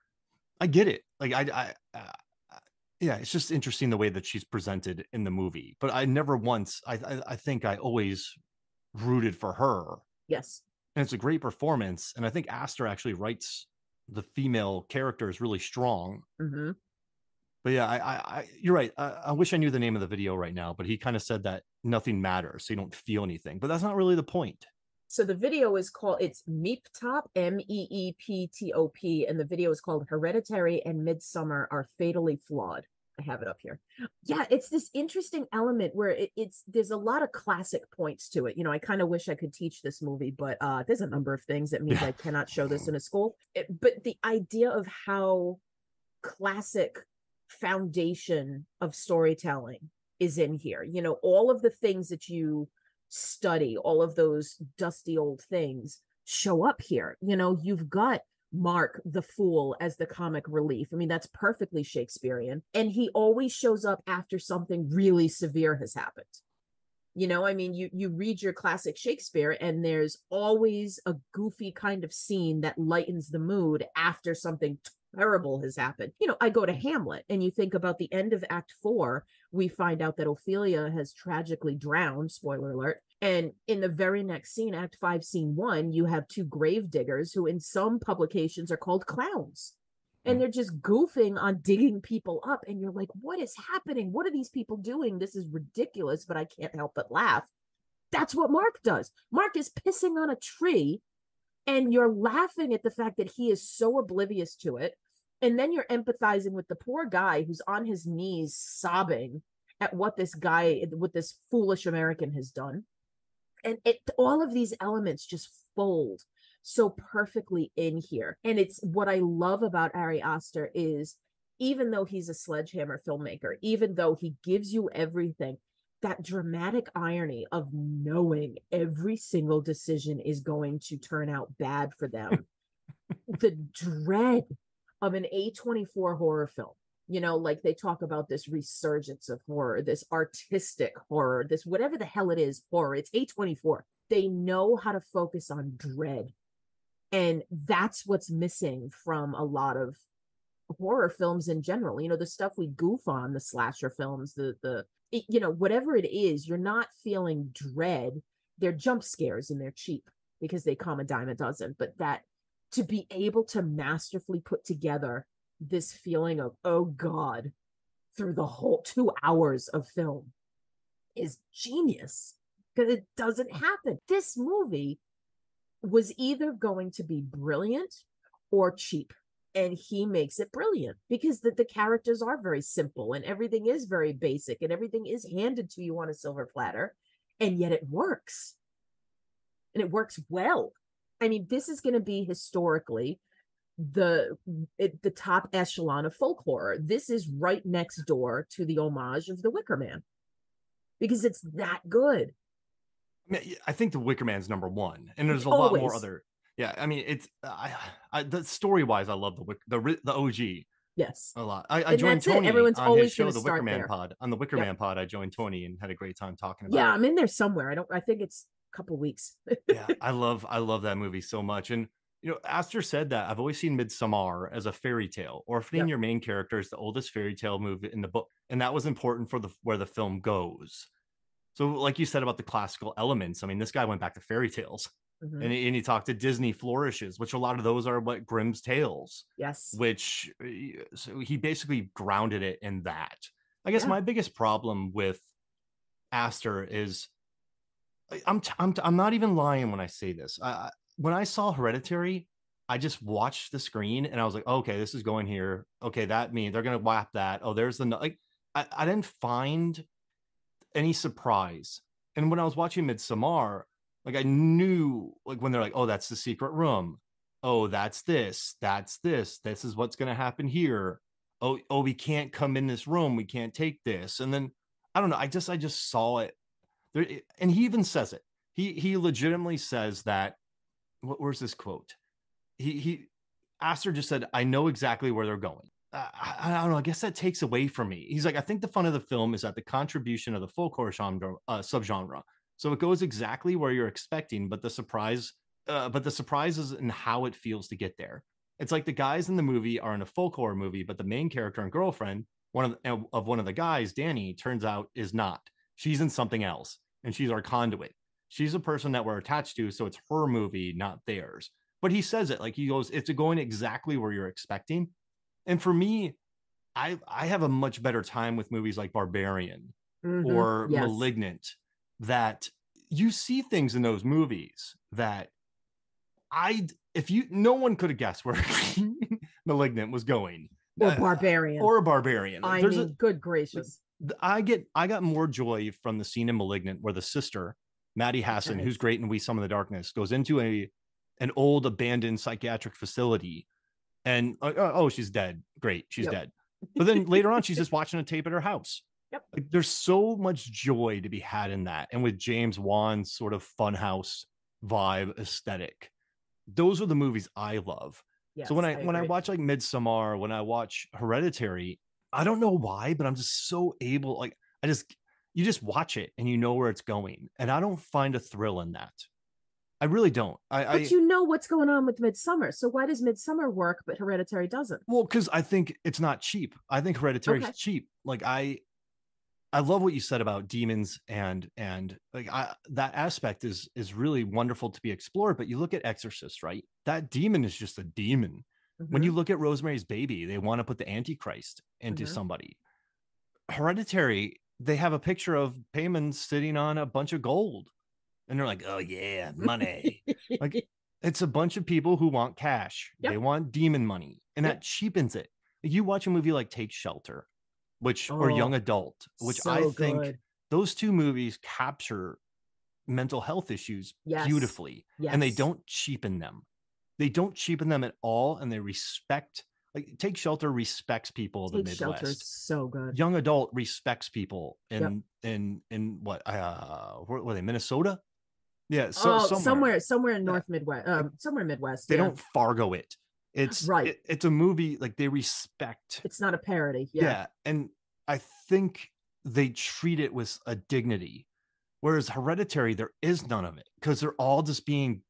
I get it. Like it's just interesting the way that she's presented in the movie, but I never once, I think I always rooted for her. Yes. And it's a great performance. And I think Aster actually writes the female characters really strong. Mm-hmm. But yeah, you're right. I wish I knew the name of the video right now, but he kind of said that nothing matters, so you don't feel anything, but that's not really the point. So the video is called, it's Meeptop, Meeptop, and the video is called Hereditary and Midsommar Are Fatally Flawed. I have it up here. Yeah, it's this interesting element where there's a lot of classic points to it. I kind of wish I could teach this movie, but there's a number of things that means I cannot show this in a school. But the idea of how classic foundation of storytelling is in here. All of the things that you study, all of those dusty old things show up here. You've got Mark the Fool as the comic relief. I mean, that's perfectly Shakespearean, and he always shows up after something really severe has happened. I mean, you read your classic Shakespeare and there's always a goofy kind of scene that lightens the mood after something terrible has happened. I go to Hamlet and you think about the end of Act 4, we find out that Ophelia has tragically drowned, spoiler alert. And in the very next scene, Act 5, Scene 1, you have 2 grave diggers who in some publications are called clowns. and they're just goofing on digging people up. And you're like, what is happening? What are these people doing? This is ridiculous, but I can't help but laugh. That's what Mark does. Mark is pissing on a tree, and you're laughing at the fact that he is so oblivious to it. And then you're empathizing with the poor guy who's on his knees sobbing at what this foolish American has done. And all of these elements just fold so perfectly in here. And it's what I love about Ari Aster is, even though he's a sledgehammer filmmaker, even though he gives you everything, that dramatic irony of knowing every single decision is going to turn out bad for them. The dread of an A24 horror film. You know, like they talk about this resurgence of horror, this artistic horror, this whatever the hell it is, horror. It's A24. They know how to focus on dread. And that's what's missing from a lot of horror films in general. You know, the stuff we goof on, the slasher films, whatever it is, you're not feeling dread. They're jump scares and they're cheap because they come a dime a dozen. But that to be able to masterfully put together this feeling of, oh God, through the whole 2 hours of film is genius, because it doesn't happen. This movie was either going to be brilliant or cheap, and he makes it brilliant because the characters are very simple and everything is very basic and everything is handed to you on a silver platter, and yet it works, and it works well. I mean, this is going to be historically the top echelon of folk horror. This is right next door to the homage of The Wicker Man, because it's that good. I think The Wicker Man's number one, and there's a lot more other. Yeah, I mean, it's the story wise, I love the OG. Yes, a lot. I joined Tony on his show, The Wicker Man Pod. On the Wicker Man Pod, I joined Tony and had a great time talking about it. Yeah, I'm in there somewhere. I think it's a couple weeks. Yeah, I love that movie so much. And you know, Aster said that I've always seen Midsommar as a fairy tale. Orphaning your main character is the oldest fairy tale movie in the book, and that was important for where the film goes. So, like you said about the classical elements, I mean, this guy went back to fairy tales, and he talked to Disney flourishes, which a lot of those are what Grimm's tales. Yes. Which, so he basically grounded it in that. I guess my biggest problem with Aster is, I'm not even lying when I say this. When I saw Hereditary, I just watched the screen and I was like, oh, okay, this is going here. Okay, that means they're gonna whap that. Oh, there's the like. I didn't find any surprise. And when I was watching Midsommar, like I knew, like when they're like, oh, that's the secret room. Oh, that's this. This is what's gonna happen here. Oh, we can't come in this room. We can't take this. And then I don't know. I just saw it. There, and he even says it. He legitimately says that. Where's this quote? Aster just said, I know exactly where they're going. I don't know. I guess that takes away from me. He's like, I think the fun of the film is that the contribution of the folk horror subgenre. So it goes exactly where you're expecting, but the surprise is in how it feels to get there. It's like the guys in the movie are in a folk horror movie, but the main character and girlfriend, one of the guys, Danny, turns out is not. She's in something else, and she's our conduit. She's a person that we're attached to, so it's her movie, not theirs. But he says it like he goes, it's going exactly where you're expecting. And for me, I have a much better time with movies like Barbarian or Malignant, that you see things in those movies that no one could have guessed where Malignant was going. Or Barbarian. I mean, good gracious. I got more joy from the scene in Malignant where the sister, Maddie Hassan, who's great in We Summon the Darkness, goes into an old abandoned psychiatric facility, and she's dead. Great, she's dead. But then later on, she's just watching a tape at her house. Yep. Like, there's so much joy to be had in that, and with James Wan's sort of funhouse vibe aesthetic, those are the movies I love. Yes, so when I watch like Midsommar, when I watch Hereditary, I don't know why, but I'm just so able. Like you just watch it and you know where it's going, and I don't find a thrill in that. I really don't. But you know what's going on with Midsommar, so why does Midsommar work but Hereditary doesn't? Well, because I think it's not cheap. I think Hereditary is cheap. Like I love what you said about demons and like that aspect is really wonderful to be explored. But you look at Exorcist, right? That demon is just a demon. When you look at Rosemary's Baby, they want to put the Antichrist into somebody. Hereditary, they have a picture of Payman sitting on a bunch of gold. And they're like, oh, yeah, money. Like, it's a bunch of people who want cash. Yep. They want demon money. And that cheapens it. You watch a movie like Take Shelter, or Young Adult, which so I think those two movies capture mental health issues beautifully. Yes. And they don't cheapen them. They don't cheapen them at all. And they respect, like, Take Shelter respects people of the Midwest. Take Shelter is so good. Young Adult respects people in what, were they, Minnesota? Yeah, somewhere in North Midwest, somewhere Midwest. They don't Fargo it. It's right. It's a movie like they respect. It's not a parody. Yeah, and I think they treat it with a dignity, whereas Hereditary, there is none of it because they're all just being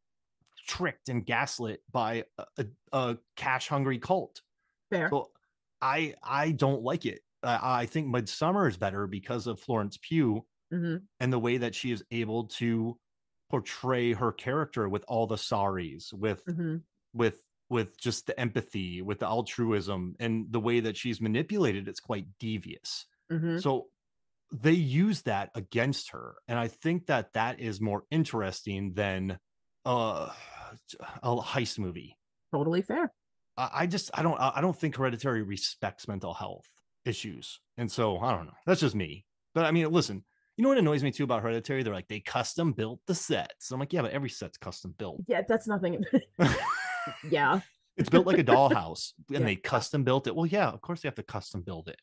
tricked and gaslit by a cash hungry cult. Fair. So I don't like it. I think Midsommar is better because of Florence Pugh and the way that she is able to portray her character with all the sorries, with just the empathy, with the altruism, and the way that she's manipulated. It's quite devious. So they use that against her, and I think that is more interesting than a heist movie. Totally fair. I don't think Hereditary respects mental health issues, and so I don't know. That's just me. But I mean, listen. You know what annoys me too about Hereditary? They're like, they custom built the sets. I'm like, yeah, but every set's custom built. Yeah, that's nothing. Yeah. It's built like a dollhouse and they custom built it. Well, yeah, of course they have to custom build it.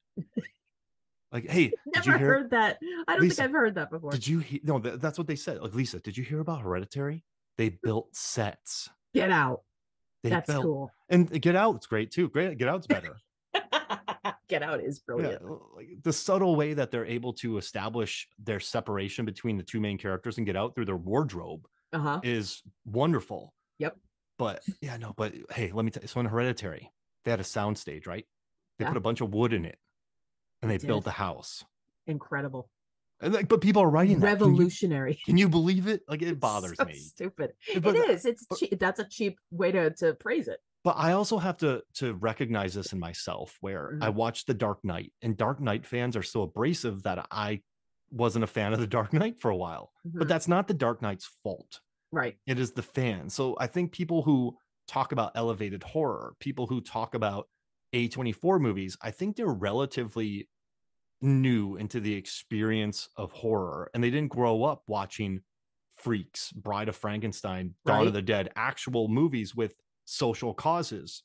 Like, hey, never heard that. I don't think I've heard that before. Did you no, that's what they said. Like, Lisa, did you hear about Hereditary? They built sets. Get Out. That's cool. And Get Out's great too. Great. Get Out's better. Get Out is brilliant. Yeah, like the subtle way that they're able to establish their separation between the two main characters and Get Out through their wardrobe is wonderful. Yep. But hey, let me tell you. So in Hereditary, they had a soundstage, right? They put a bunch of wood in it, and they built a house. Incredible. And but people are writing that. Revolutionary. Can you believe it? Like, it bothers me. Stupid. It is. It's cheap. That's a cheap way to praise it. But I also have to recognize this in myself, where I watched The Dark Knight, and Dark Knight fans are so abrasive that I wasn't a fan of The Dark Knight for a while. But that's not The Dark Knight's fault. Right. It is the fans. So I think people who talk about elevated horror, people who talk about A24 movies, I think they're relatively new into the experience of horror. And they didn't grow up watching Freaks, Bride of Frankenstein, Dawn of the Dead, actual movies with social causes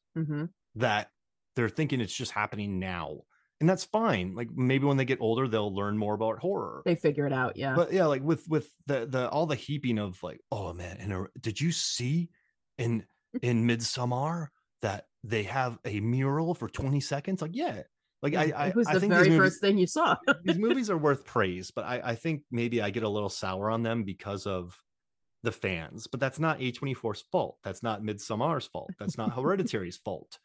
that they're thinking it's just happening now, and that's fine. Like, maybe when they get older they'll learn more about horror, they figure it out. Yeah. But yeah, like with the all the heaping of like, oh man, and did you see in Midsommar that they have a mural for 20 seconds? Like, yeah, like it was the very first thing you saw. These movies are worth praise, but I think maybe I get a little sour on them because of the fans. But that's not A24's fault. That's not Midsommar's fault. That's not Hereditary's fault.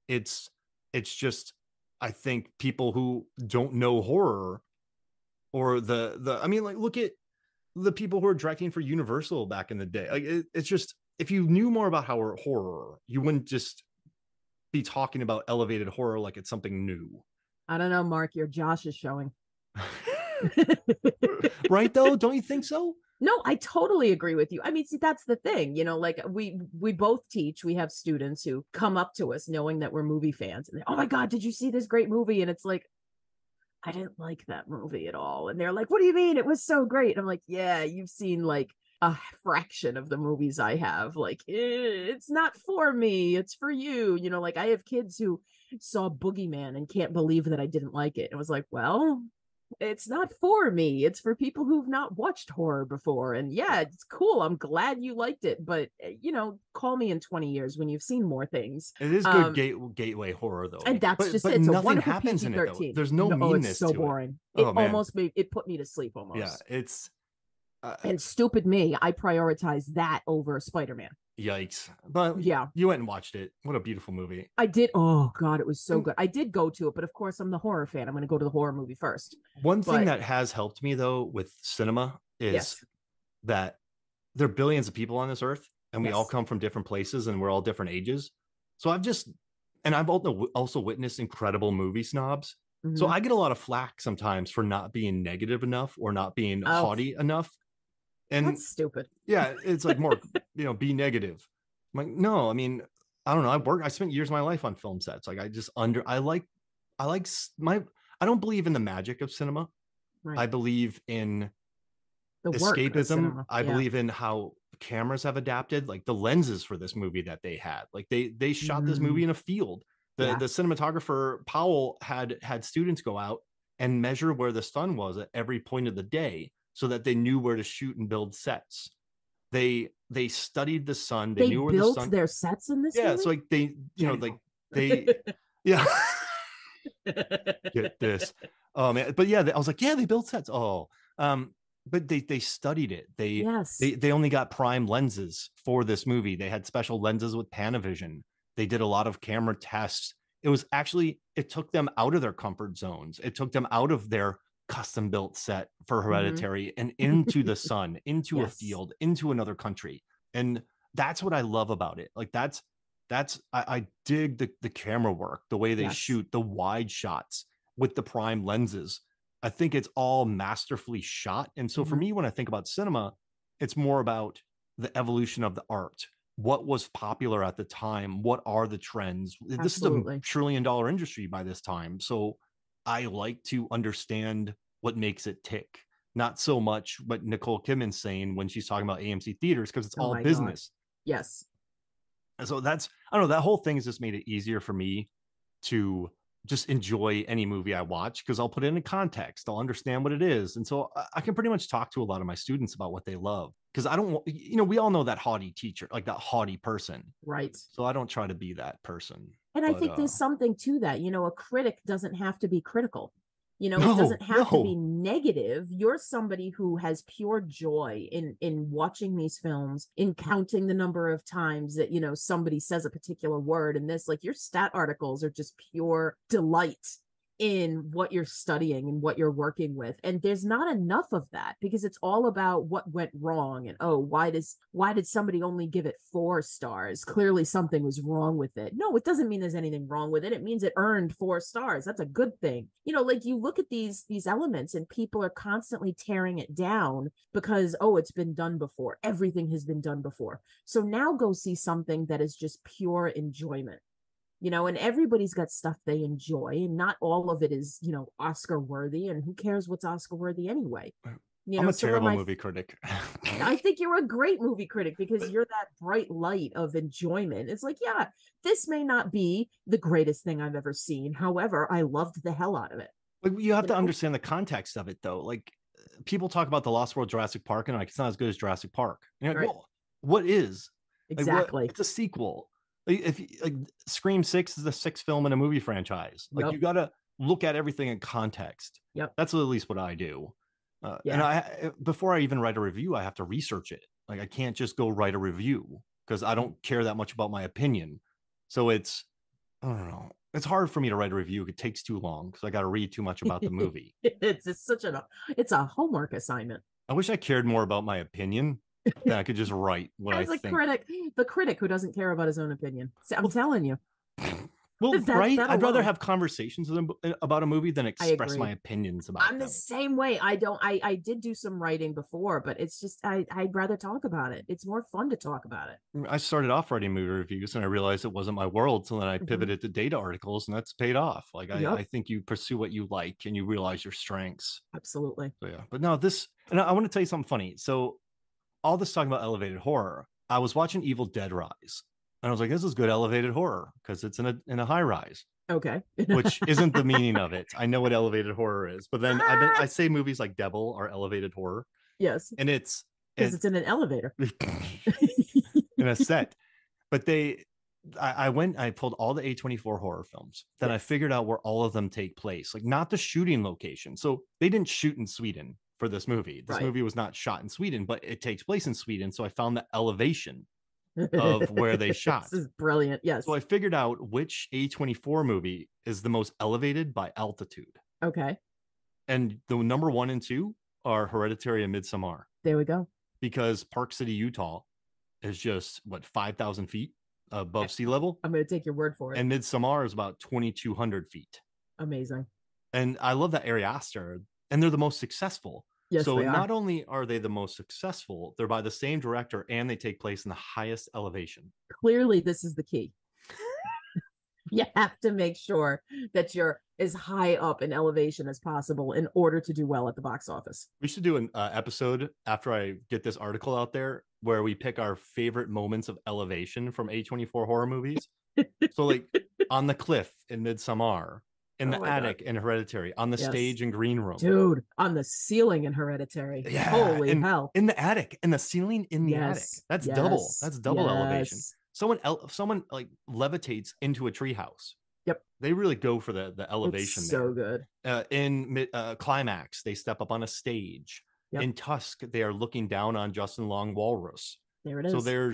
It's just, I think, people who don't know horror, or I mean, like, look at the people who are directing for Universal back in the day. Like, it's just, if you knew more about horror, you wouldn't just be talking about elevated horror like it's something new. I don't know, Mark, your Josh is showing. Right though? Don't you think so? No, I totally agree with you. I mean, see, that's the thing, you know, like we both teach, we have students who come up to us knowing that we're movie fans, and oh my God, did you see this great movie? And it's like, I didn't like that movie at all. And they're like, what do you mean? It was so great. And I'm like, yeah, you've seen like a fraction of the movies I have. Like, it's not for me, it's for you. You know, like, I have kids who saw Boogeyman and can't believe that I didn't like it. It was like, well, it's not for me, it's for people who've not watched horror before. And yeah, it's cool, I'm glad you liked it, but you know, call me in 20 years when you've seen more things. It is good gateway horror though, and that's just but it. It's nothing happens in it though. There's no meanness. It's so boring. It almost made it put me to sleep almost. Yeah, it's and stupid me, I prioritize that over Spider-Man. Yikes. But yeah, you went and watched it. What a beautiful movie. I did. Oh God, it was so good. I did go to it, but of course I'm the horror fan. I'm going to go to the horror movie first. One thing that has helped me though with cinema is that there are billions of people on this earth, and we all come from different places, and we're all different ages. So I've just And I've also witnessed incredible movie snobs. So Mm-hmm. I get a lot of flack sometimes for not being negative enough or not being Oh, haughty enough. And that's stupid. yeah, it's like more, be negative. I'm like, no, I mean, I don't know. I spent years of my life on film sets. Like I like my, I don't believe in the magic of cinema. Right. I believe in The work of escapism. cinema. I Yeah. believe in how cameras have adapted, like the lenses for this movie that they had. Like they shot this movie in a field. The cinematographer Powell had students go out and measure where the sun was at every point of the day so that they knew where to shoot and build sets. They studied the sun. They They knew where the built sun. their sets in this Yeah, movie? so like they, like they, yeah. Get this. Oh man, but yeah, I was like, yeah, they built sets. Oh, but they studied it. Yes. They only got prime lenses for this movie. They had special lenses with Panavision. They did a lot of camera tests. It took them out of their comfort zones. It took them out of their custom built set for Hereditary and into the sun, into a Yes. field, into another country. And that's what I love about it. Like I dig the camera work, the way they Yes. shoot, the wide shots with the prime lenses. I think it's all masterfully shot. And so for me, when I think about cinema, it's more about the evolution of the art. What was popular at the time? What are the trends? This is a $1 trillion industry by this time. So I like to understand what makes it tick, not so much what Nicole Kidman's saying when she's talking about AMC theaters, because it's all business. God. Yes. And so I don't know, that whole thing has just made it easier for me to just enjoy any movie I watch because I'll put it in context. I'll understand what it is. And so I can pretty much talk to a lot of my students about what they love because I don't, we all know that haughty teacher, like that haughty person. Right. So I don't try to be that person. And I think there's something to that. A critic doesn't have to be critical. It doesn't have to be negative. You're somebody who has pure joy in watching these films, in counting the number of times that, somebody says a particular word. And this, like, your stat articles are just pure delight in what you're studying and what you're working with. And there's not enough of that because it's all about what went wrong and, oh, why did somebody only give it 4 stars? Clearly something was wrong with it. No, it doesn't mean there's anything wrong with it. It means it earned 4 stars. That's a good thing. Like, you look at these elements and people are constantly tearing it down because, oh, it's been done before. Everything has been done before. So now go see something that is just pure enjoyment. And everybody's got stuff they enjoy, and not all of it is, Oscar worthy. And who cares what's Oscar worthy anyway? I'm a terrible movie critic. I think you're a great movie critic because you're that bright light of enjoyment. It's like, yeah, this may not be the greatest thing I've ever seen. However, I loved the hell out of it. Like, you have to understand the context of it, though. Like, people talk about the Lost World Jurassic Park, and like, it's not as good as Jurassic Park. And you're like, well, what is? Exactly. It's a sequel. If Scream 6 is the 6th film in a movie franchise, like, you got to look at everything in context. Yep. That's at least what I do. And before I even write a review, I have to research it. Like, I can't just go write a review because I don't care that much about my opinion. So I don't know. It's hard for me to write a review. It takes too long because I got to read too much about the movie. It's a homework assignment. I wish I cared more about my opinion. Then I could just write what I think. The critic who doesn't care about his own opinion. I'm telling you. Well, right? I'd rather have conversations with them about a movie than express my opinions about it. I'm the same way. I did do some writing before, but it's just I'd rather talk about it. It's more fun to talk about it. I started off writing movie reviews and I realized it wasn't my world. So then I pivoted to data articles, and that's paid off. Like, I think you pursue what you like and you realize your strengths. Absolutely. So, yeah. But no, and I want to tell you something funny. So all this talking about elevated horror, I was watching Evil Dead Rise. And I was like, this is good elevated horror because it's in a high rise. Okay. Which isn't the meaning of it. I know what elevated horror is, but then I say movies like Devil are elevated horror. Yes. And it's in an elevator. in a set. But I pulled all the A24 horror films. Then I figured out where all of them take place, like not the shooting location. So they didn't shoot in Sweden for this movie. This movie was not shot in Sweden, but it takes place in Sweden. So I found the elevation of where they shot. This is brilliant. Yes. So I figured out which A24 movie is the most elevated by altitude. Okay. And the number 1 and 2 are Hereditary and Midsommar. There we go. Because Park City, Utah is just 5,000 feet. above sea level. I'm going to take your word for it. And Midsommar is about 2,200 feet. Amazing. And I love that Ari Aster, and they're the most successful. Yes, so they are. Not only are they the most successful, they're by the same director, and they take place in the highest elevation. Clearly, this is the key. You have to make sure that you're as high up in elevation as possible in order to do well at the box office. We should do an episode after I get this article out there where we pick our favorite moments of elevation from A24 horror movies. So like on the cliff in Midsommar, in the attic in Hereditary, on the stage in Green Room. Dude, on the ceiling in Hereditary. Yeah. Holy hell. In the attic, in the ceiling in the attic. That's double. That's double elevation. Someone like levitates into a treehouse. Yep. They really go for the elevation. It's so good. In Climax, they step up on a stage. Yep. In Tusk, they are looking down on Justin Long Walrus. There it is. So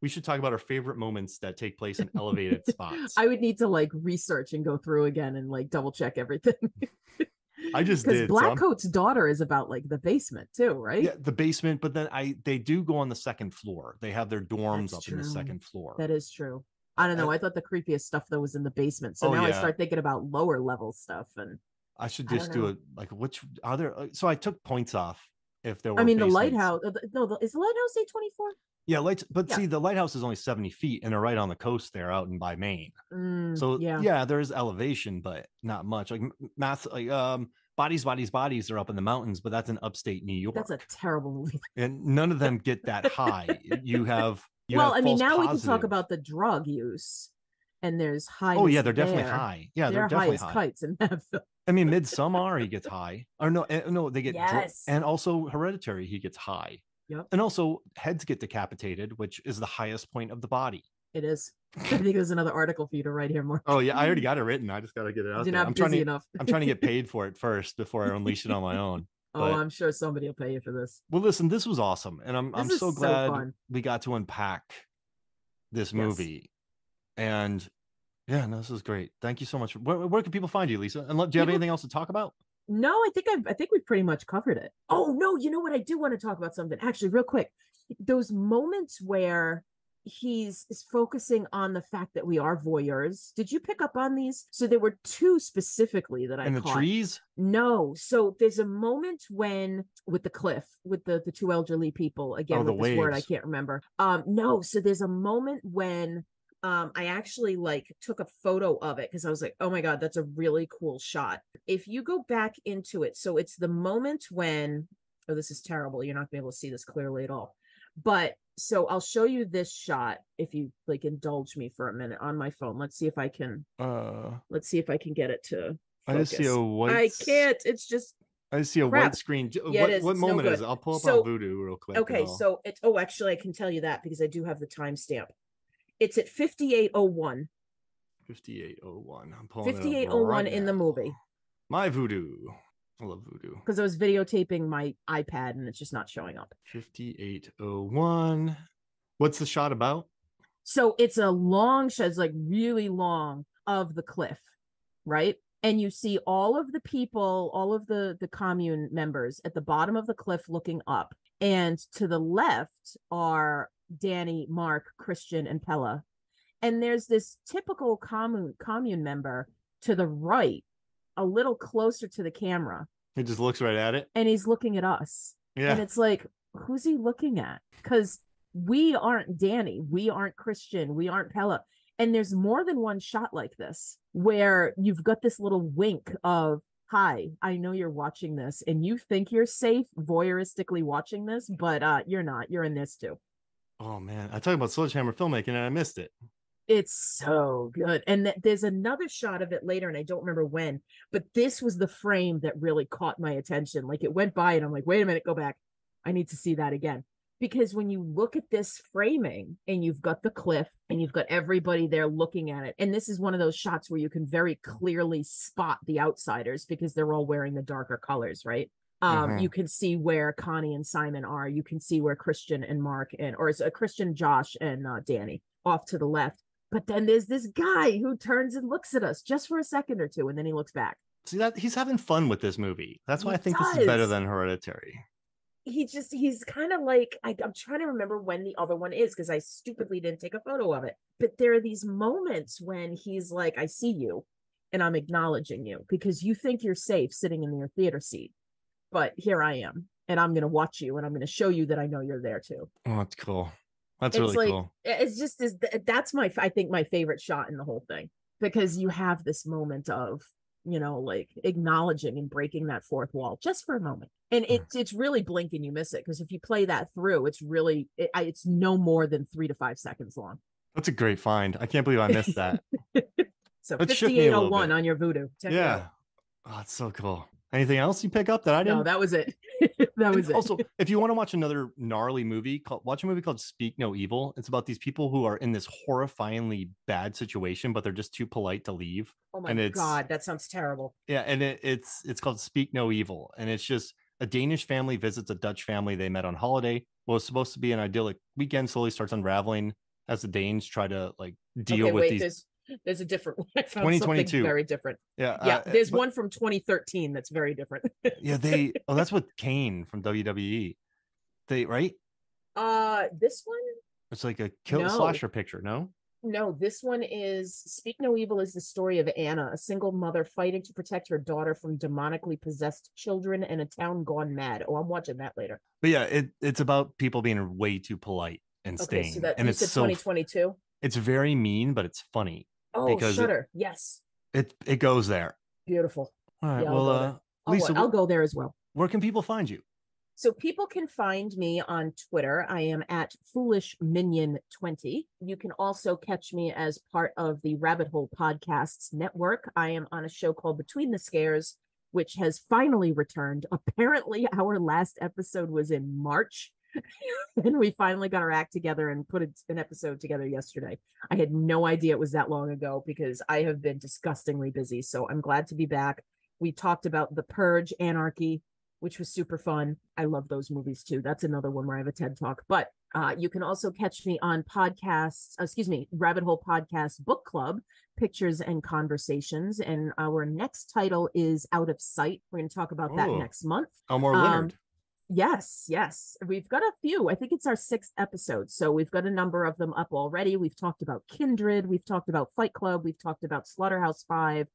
we should talk about our favorite moments that take place in elevated spots. I would need to like research and go through again and like double check everything. I just did. Because Blackcoat's daughter is about like the basement too, right? Yeah, the basement. But then they do go on the second floor. They have their dorms up in the second floor. That is true. I don't know. I thought the creepiest stuff though was in the basement. So now I start thinking about lower level stuff. And I should just do it. Like, which are there? So I took points off if there were. I mean, basements. the lighthouse. No, is the lighthouse A24? Yeah, see, the lighthouse is only 70 feet, and they're right on the coast there, out in by Maine. So yeah, there's elevation, but not much. Like Bodies are up in the mountains, but that's in upstate New York. That's a terrible movie, and none of them get that high. You have I mean, now we can talk about the drug use, and there's high. Oh yeah, they're definitely high. Yeah, they're definitely high as kites in that film. I mean, Midsommar, he gets high. Or no, they get and also Hereditary, he gets high. Yep. And also heads get decapitated, which is the highest point of the body. It is. I think there's another article for you to write here more. Oh yeah, I already got it written. I just got to get it out there. I'm trying to get paid for it first before I unleash it on my own. But, I'm sure somebody will pay you for this. Well, listen, this was awesome, and I'm so glad we got to unpack this movie. And yeah, no, this was great. Thank you so much. Where can people find you, Lisa? And do you have anything else to talk about? No, I think we've pretty much covered it. Oh no, you know what? I do want to talk about something actually real quick. Those moments where he's focusing on the fact that we are voyeurs. Did you pick up on these? So there were two specifically that I caught. In the trees? No. So there's a moment when with the cliff, with the two elderly people, again with this word I can't remember. No, so there's a moment when I actually like took a photo of it because I was like, oh my God, that's a really cool shot. If you go back into it, so it's the moment when, oh, this is terrible. You're not gonna be able to see this clearly at all. But so I'll show you this shot if you like indulge me for a minute on my phone. Let's see if I can get it to focus. I just see a white. I can't. It's just I just see a white screen. Yeah, what moment is it? I'll pull up on Vudu real quick. Okay, so it's actually I can tell you that because I do have the timestamp. It's at 58:01. 58:01. I'm pulling 58:01 in the movie. My Vudu. I love Vudu. Because I was videotaping my iPad and it's just not showing up. 58:01. What's the shot about? So it's a long shot, it's like really long, of the cliff, right? And you see all of the people, all of the commune members at the bottom of the cliff looking up. And to the left are Danny, Mark, Christian, and Pella. And there's this typical commune member to the right, a little closer to the camera. He just looks right at it. And he's looking at us. Yeah. And it's like, who's he looking at? Because we aren't Danny. We aren't Christian. We aren't Pella. And there's more than one shot like this where you've got this little wink of, hi, I know you're watching this and you think you're safe voyeuristically watching this, but you're not. You're in this too. Oh, man. I talked about Sledgehammer filmmaking and I missed it. It's so good. And there's another shot of it later, and I don't remember when, but this was the frame that really caught my attention. Like it went by and I'm like, wait a minute, go back. I need to see that again. Because when you look at this framing and you've got the cliff and you've got everybody there looking at it, and this is one of those shots where you can very clearly spot the outsiders because they're all wearing the darker colors, right? You can see where Connie and Simon are. You can see where Christian and Mark or it's Christian, Josh, and Danny off to the left. But then there's this guy who turns and looks at us just for a second or two, and then he looks back. See that he's having fun with this movie. That's why I think this is better than Hereditary. he's kind of like, I'm trying to remember when the other one is because I stupidly didn't take a photo of it. But there are these moments when he's like, I see you and I'm acknowledging you because you think you're safe sitting in your theater seat. But here I am and I'm going to watch you and I'm going to show you that I know you're there too. Oh, that's cool. That's It's really like, cool. it's just is that's I think my favorite shot in the whole thing because you have this moment of, like acknowledging and breaking that fourth wall just for a moment. And it's really blink and you miss it because if you play that through, it's really, it's no more than 3 to 5 seconds long. That's a great find. I can't believe I missed that. So That shook me a little 5801 bit. on your Voodoo. Check it out. Yeah. Oh, that's so cool. Anything else you pick up that I didn't? No, that was it. That was it. Also, if you want to watch another gnarly movie, watch a movie called Speak No Evil. It's about these people who are in this horrifyingly bad situation, but they're just too polite to leave. Oh my God, that sounds terrible. Yeah, and it's called Speak No Evil, and it's just a Danish family visits a Dutch family they met on holiday. What was supposed to be an idyllic weekend slowly starts unraveling as the Danes try to like deal with these. There's a different one. I found 2022. something very different. Yeah. There's one from 2013 that's very different. Yeah, that's with Kane from WWE. Right? This one? It's like a slasher picture, no? No, this one is Speak No Evil is the story of Anna, a single mother fighting to protect her daughter from demonically possessed children in a town gone mad. Oh, I'm watching that later. But yeah, it's about people being way too polite and staying. So and it's 2022. It's very mean, but it's funny. Oh, because Shudder. Yes. It goes there. Beautiful. All right. Yeah, Lisa, I'll go there as well. Where can people find you? So people can find me on Twitter. I am at FoolishMinion20. You can also catch me as part of the Rabbit Hole Podcasts Network. I am on a show called Between the Scares, which has finally returned. Apparently, our last episode was in March. And we finally got our act together and put an episode together yesterday. I had no idea it was that long ago because I have been disgustingly busy. So I'm glad to be back. We talked about The Purge, Anarchy, which was super fun. I love those movies too. That's another one where I have a TED Talk. But you can also catch me on Rabbit Hole Podcast Book Club, Pictures and Conversations. And our next title is Out of Sight. We're going to talk about that next month. Elmore Leonard. Yes. We've got a few. I think it's our 6th episode. So we've got a number of them up already. We've talked about Kindred. We've talked about Fight Club. We've talked about Slaughterhouse-5.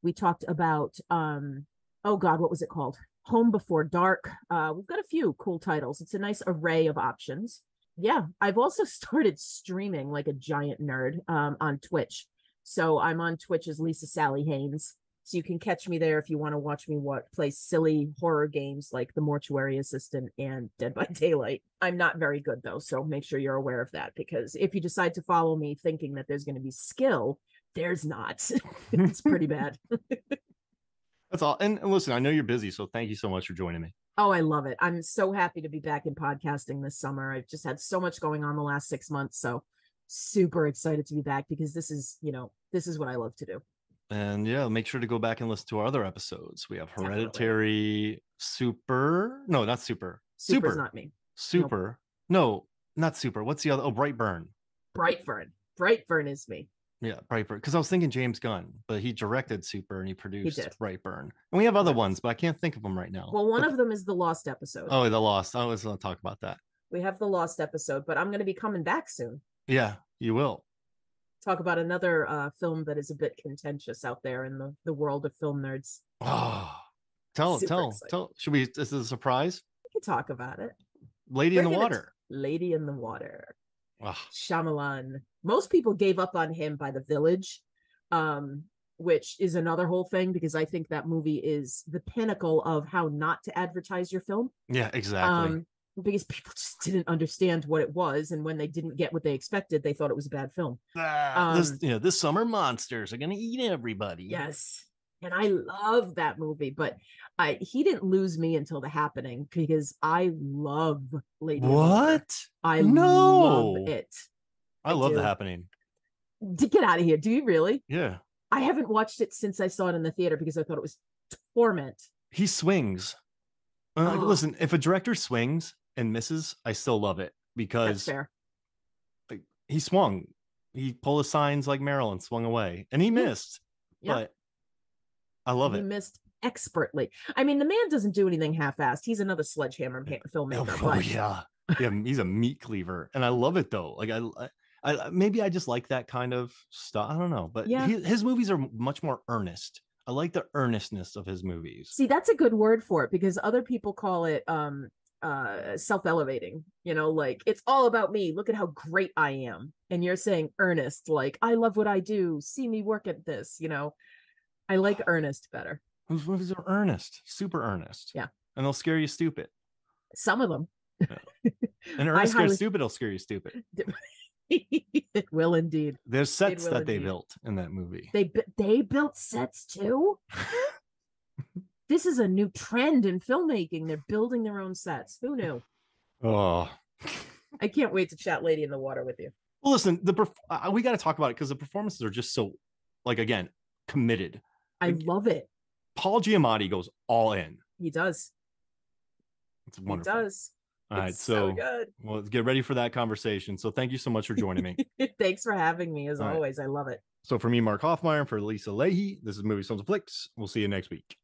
We talked about, oh God, what was it called? Home Before Dark. We've got a few cool titles. It's a nice array of options. Yeah, I've also started streaming like a giant nerd on Twitch. So I'm on Twitch as Lisa Sally Haynes. So you can catch me there if you want to watch me play silly horror games like The Mortuary Assistant and Dead by Daylight. I'm not very good though, so make sure you're aware of that because if you decide to follow me thinking that there's going to be skill, there's not. It's pretty bad. That's all. And listen, I know you're busy, so thank you so much for joining me. Oh, I love it. I'm so happy to be back in podcasting this summer. I've just had so much going on the last 6 months, so super excited to be back because this is what I love to do. And yeah, make sure to go back and listen to our other episodes. We have Hereditary, Super. No, not Super. Super's not me. Super. Nope. No, not Super. What's the other? Oh, Brightburn. Brightburn is me. Yeah, Brightburn. Because I was thinking James Gunn, but he directed Super and he produced Brightburn. And we have other ones, but I can't think of them right now. Well, one of them is The Lost episode. Oh, The Lost. I was going to talk about that. We have The Lost episode, but I'm going to be coming back soon. Yeah, you will. Talk about another film that is a bit contentious out there in the world of film nerds. Oh, tell. Should we? This is a surprise. We can talk about it. Lady in the Water. Lady in the Water. Oh. Shyamalan. Most people gave up on him by The Village, which is another whole thing because I think that movie is the pinnacle of how not to advertise your film. Yeah, exactly. Because people just didn't understand what it was, and when they didn't get what they expected, they thought it was a bad film. This summer monsters are gonna eat everybody. Yes, and I love that movie, but he didn't lose me until The Happening because I love Lady. What? I love it. I love The Happening. Get out of here! Do you really? Yeah. I haven't watched it since I saw it in the theater because I thought it was torment. He swings. Listen, if a director swings and misses, I still love it because that's fair. Like, he swung. He pulled his signs like Marilyn, swung away, and he missed. Yeah. But I love He it. missed expertly. I mean, the man doesn't do anything half-assed. He's another sledgehammer filmmaker. Oh yeah, yeah. He's a meat cleaver, and I love it though. Like maybe I just like that kind of stuff. I don't know, but yeah, his movies are much more earnest. I like the earnestness of his movies. see, that's a good word for it, because other people call it self-elevating, like it's all about me, look at how great I am. And you're saying earnest, like I love what I do, see me work at this. I like earnest better. Those movies are earnest, super earnest. Yeah. And they'll scare you stupid. Some of them. Yeah. And earnest scares stupid, it'll scare you stupid. It will indeed. There's sets that they built in that movie. They built sets too. This is a new trend in filmmaking. They're building their own sets. Who knew? Oh, I can't wait to chat Lady in the Water with you. well, listen, we got to talk about it because the performances are just so, like, again, committed. I love it. Paul Giamatti goes all in. He does. It's wonderful. He does. All right, so good. Well, get ready for that conversation. So thank you so much for joining me. Thanks for having me, as always. I love it. So for me, Mark Hoffmeyer, and for Lisa Leahy, this is Movies, Films, and Flicks. We'll see you next week.